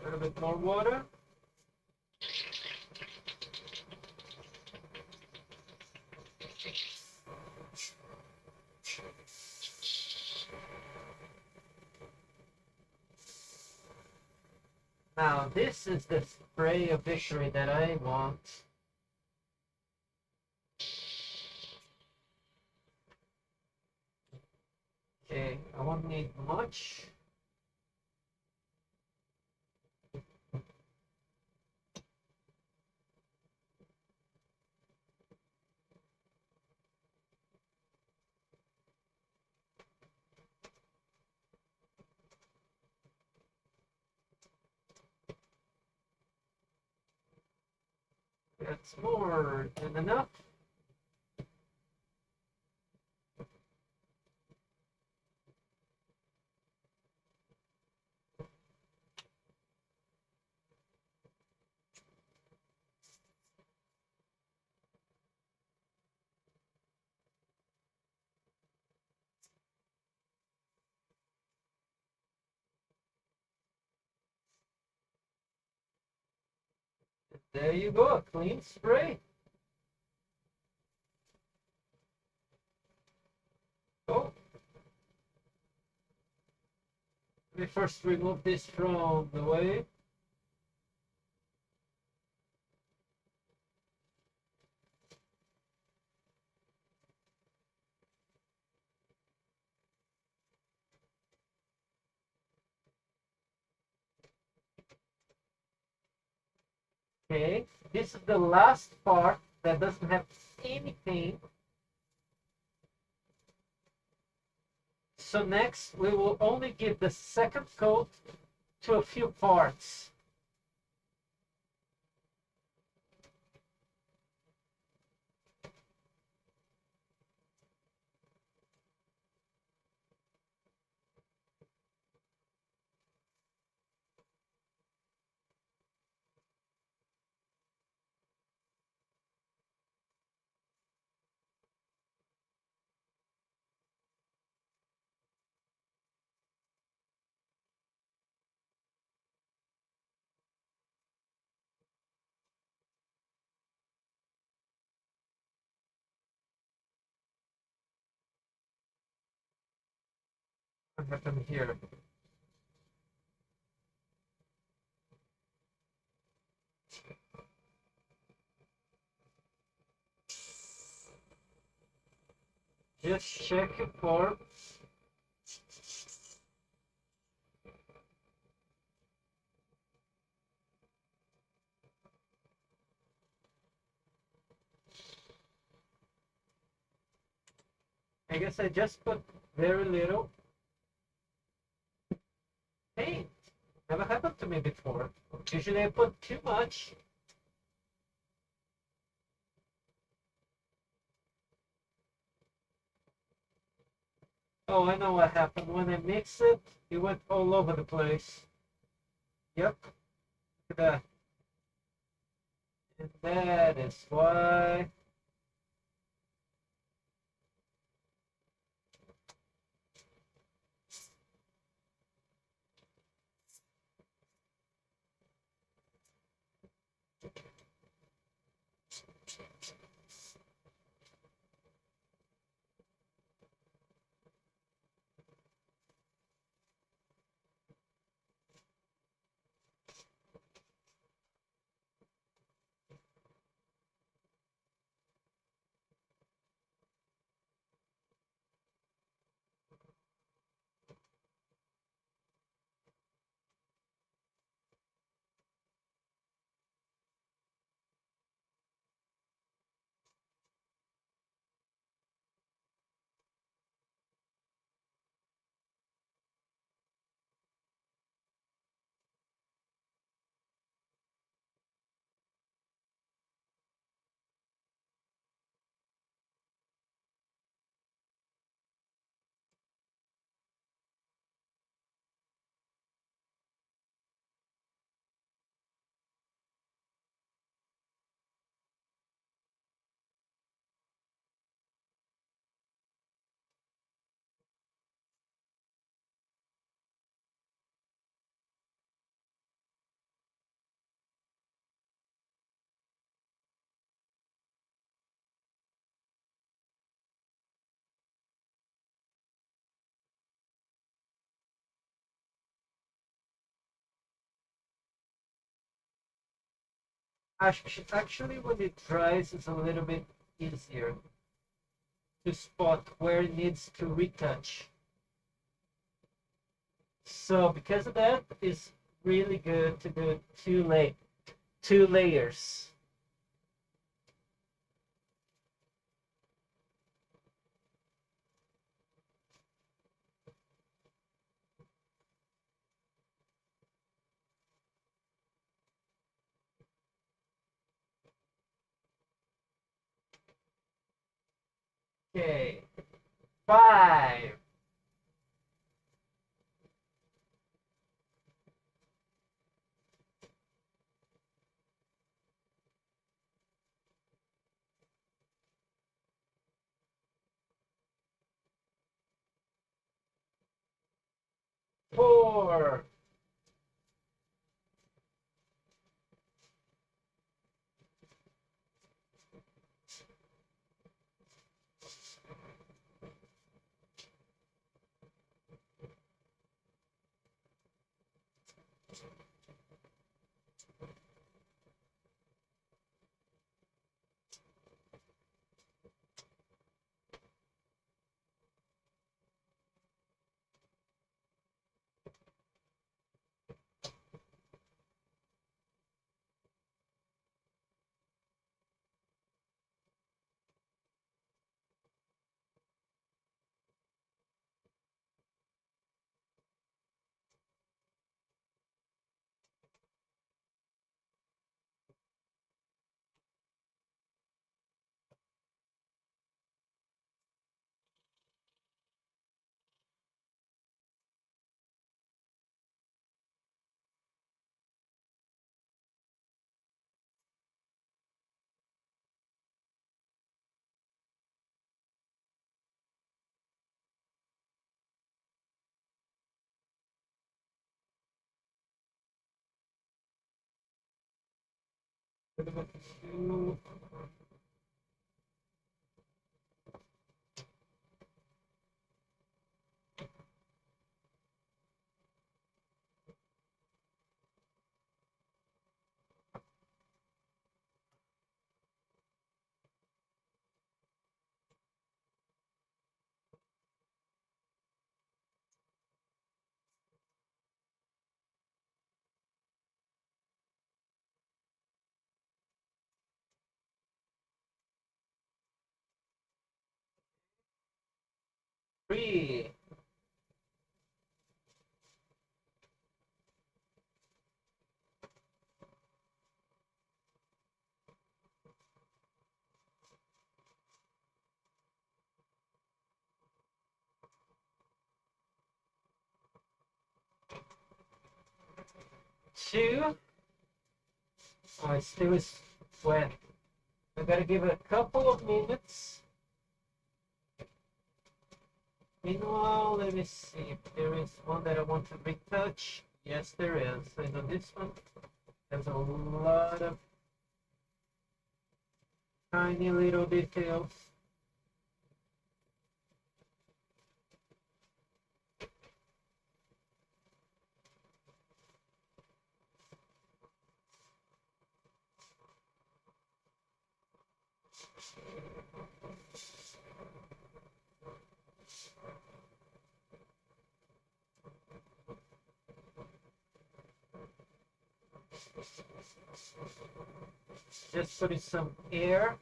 A little bit more water. Now this is the spray of victory that I want. Okay, I won't need much. That's more than enough. There you go, a clean spray. Oh. Let me first remove this from the way. Okay, this is the last part that doesn't have anything. So next, we will only give the second coat to a few parts. What happened here? Just check for I guess I just put very little paint. Never happened to me before. Usually I put too much. Oh, I know what happened. When I mixed it, it went all over the place. Yep. Look at that. And that is why. Actually, when it dries, it's a little bit easier to spot where it needs to retouch. So because of that, it's really good to do two layers. Okay, 5, 4, 2, 3. Two. Oh, it still is wet. I gotta give it a couple of minutes. Meanwhile, let me see if there is one that I want to retouch. Yes, there is. I know this one has a lot of tiny little details. Just putting some air.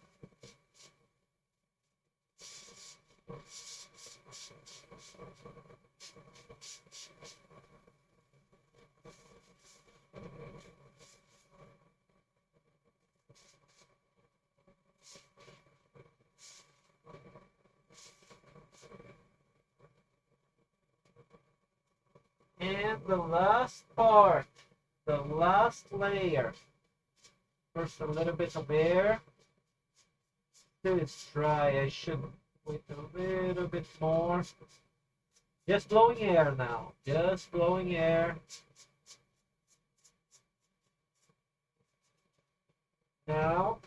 And the last part, the last layer. First a little bit of air. Still it's dry, I should wait a little bit more. Just blowing air now, just blowing air. Now,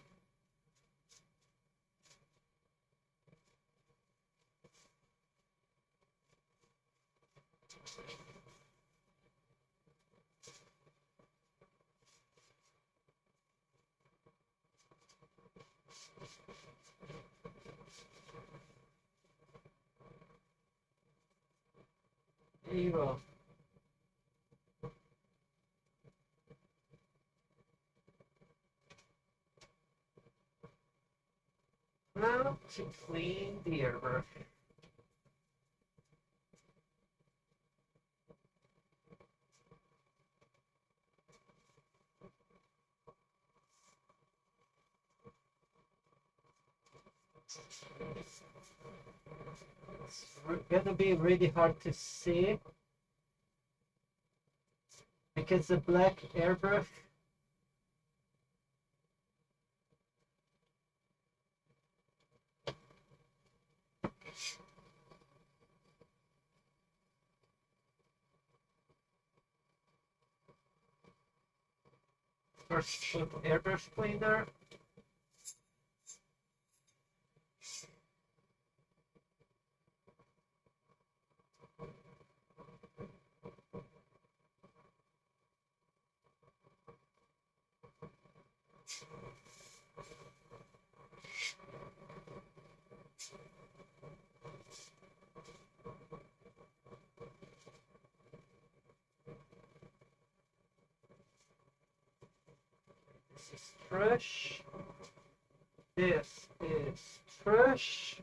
there you go. Now to clean the airbrush. It's gonna be really hard to see because the black airbrush first put airbrush cleaner. This is fresh. This is fresh.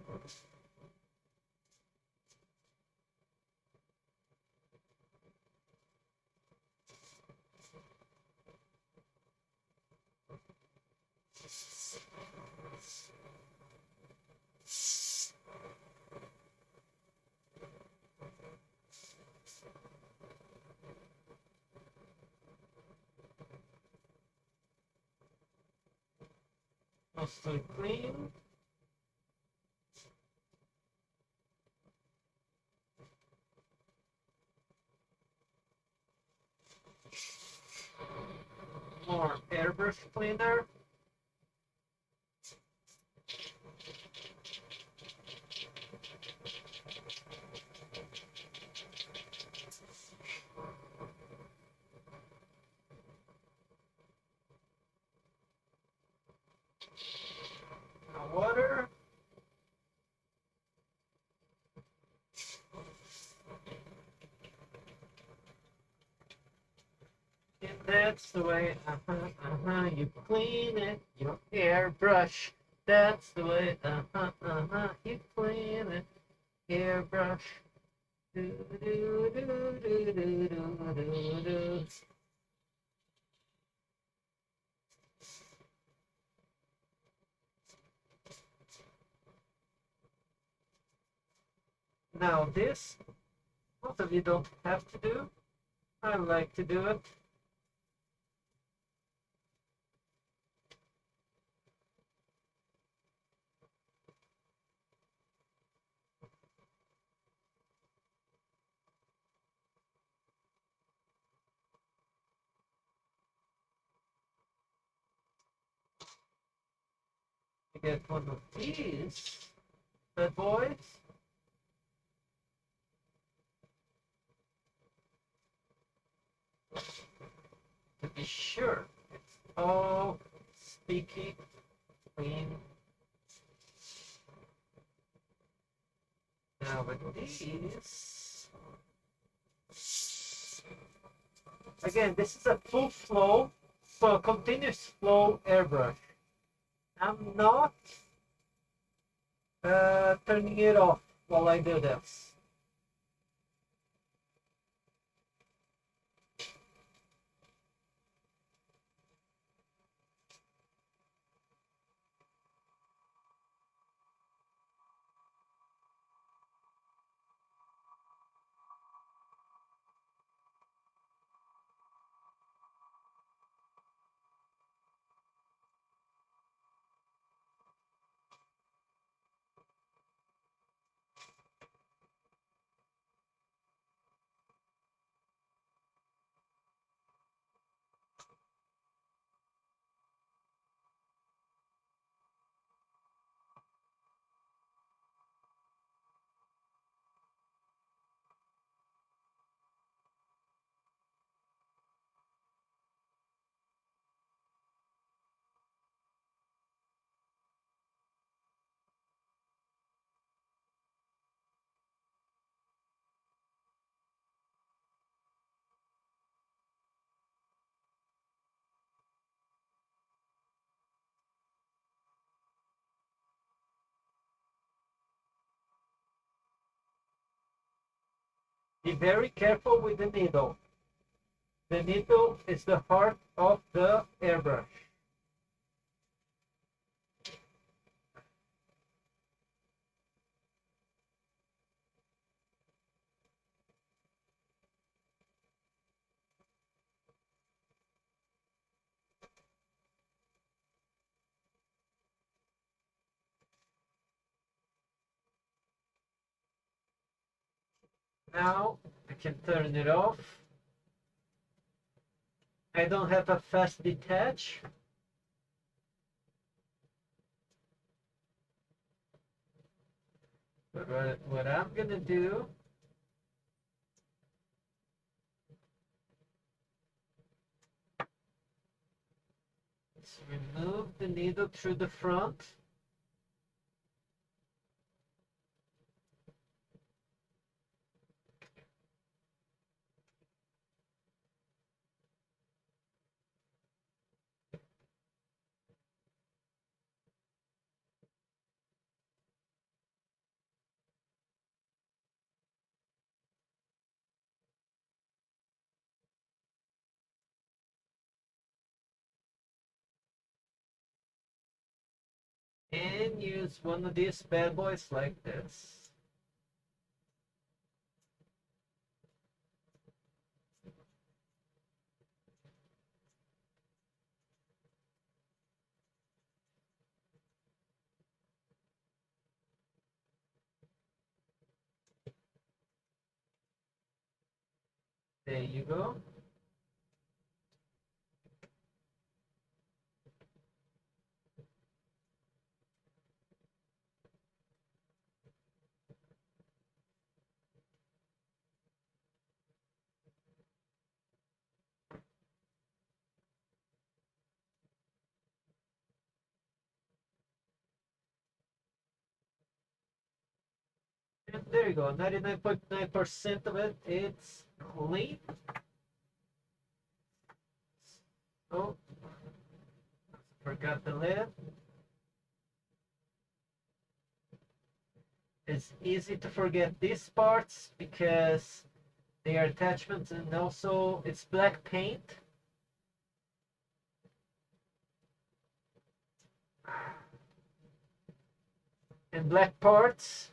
Mostly clean. More airbrush cleaner. Now water. And that's the way, you clean it, your airbrush. That's the way, you clean it, airbrush. Do, do, do, do, do, do, do, do. Now this, most of you don't have to do. I like to do it. To get one of these bad boys. To be sure it's all sticky, clean. Now with these, again, this is a full flow, so a continuous flow airbrush. I'm not turning it off while I do this. Be very careful with the needle. The needle is the heart of the airbrush. Now I can turn it off. I don't have a fast detach. But what I'm gonna do is remove the needle through the front. And use one of these bad boys like this. There you go. And there you go, 99.9% of it, it's clean. Oh, forgot the lid. As it's easy to forget these parts because they are attachments, and also it's black paint. And black parts.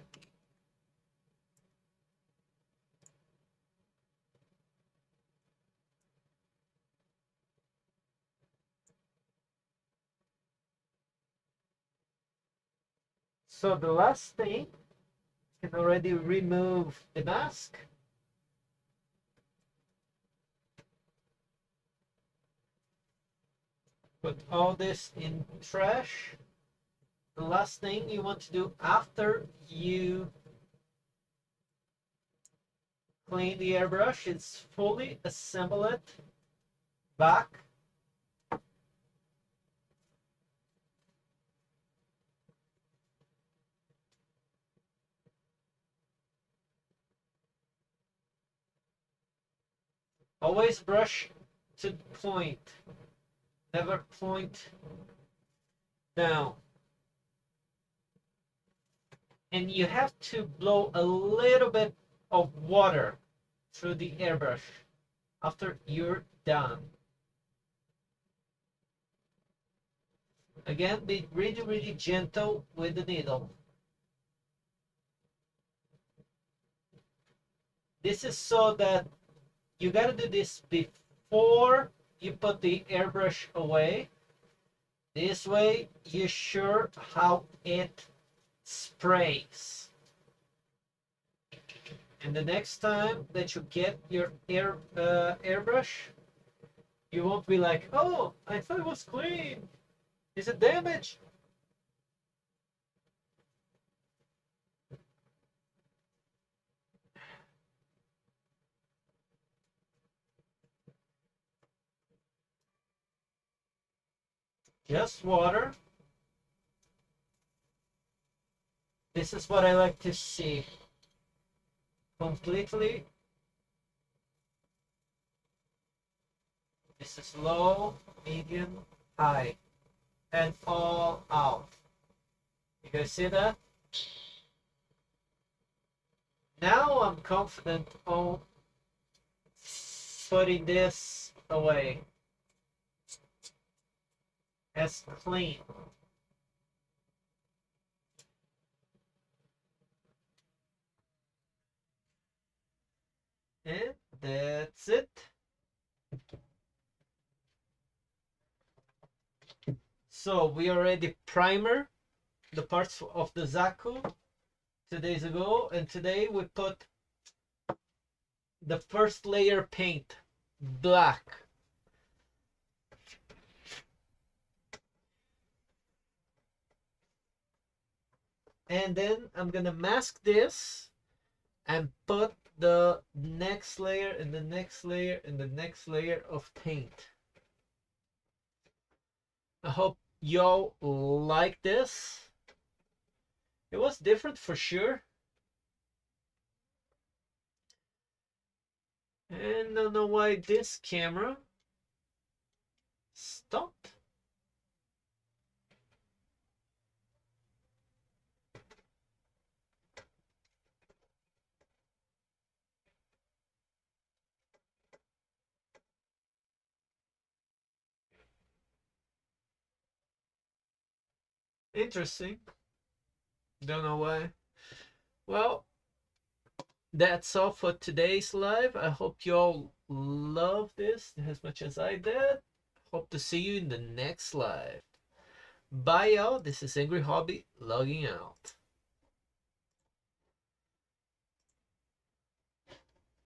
So the last thing, you can already remove the mask. Put all this in trash. The last thing you want to do after you clean the airbrush is fully assemble it back. Always brush to point, never point down. And you have to blow a little bit of water through the airbrush after you're done. Again, be really, really gentle with the needle. This is so that you gotta do this before you put the airbrush away. This way you're sure how it sprays. And the next time that you get your airbrush, you won't be like, oh, I thought it was clean. Is it damaged? Just water. This is what I like to see. Completely. This is low, medium, high, and all out. You guys see that? Now I'm confident on putting this away as clean. And that's it. So we already primer the parts of the Zaku 2 days ago, and today we put the first layer paint, black. And then I'm gonna mask this and put the next layer and the next layer and the next layer of paint. I hope y'all like this. It was different for sure. And I don't know why this camera stopped. Interesting. Don't know why. Well, that's all for today's live. I hope you all love this as much as I did. Hope to see you in the next live. Bye, y'all. This is Angry Hobby logging out.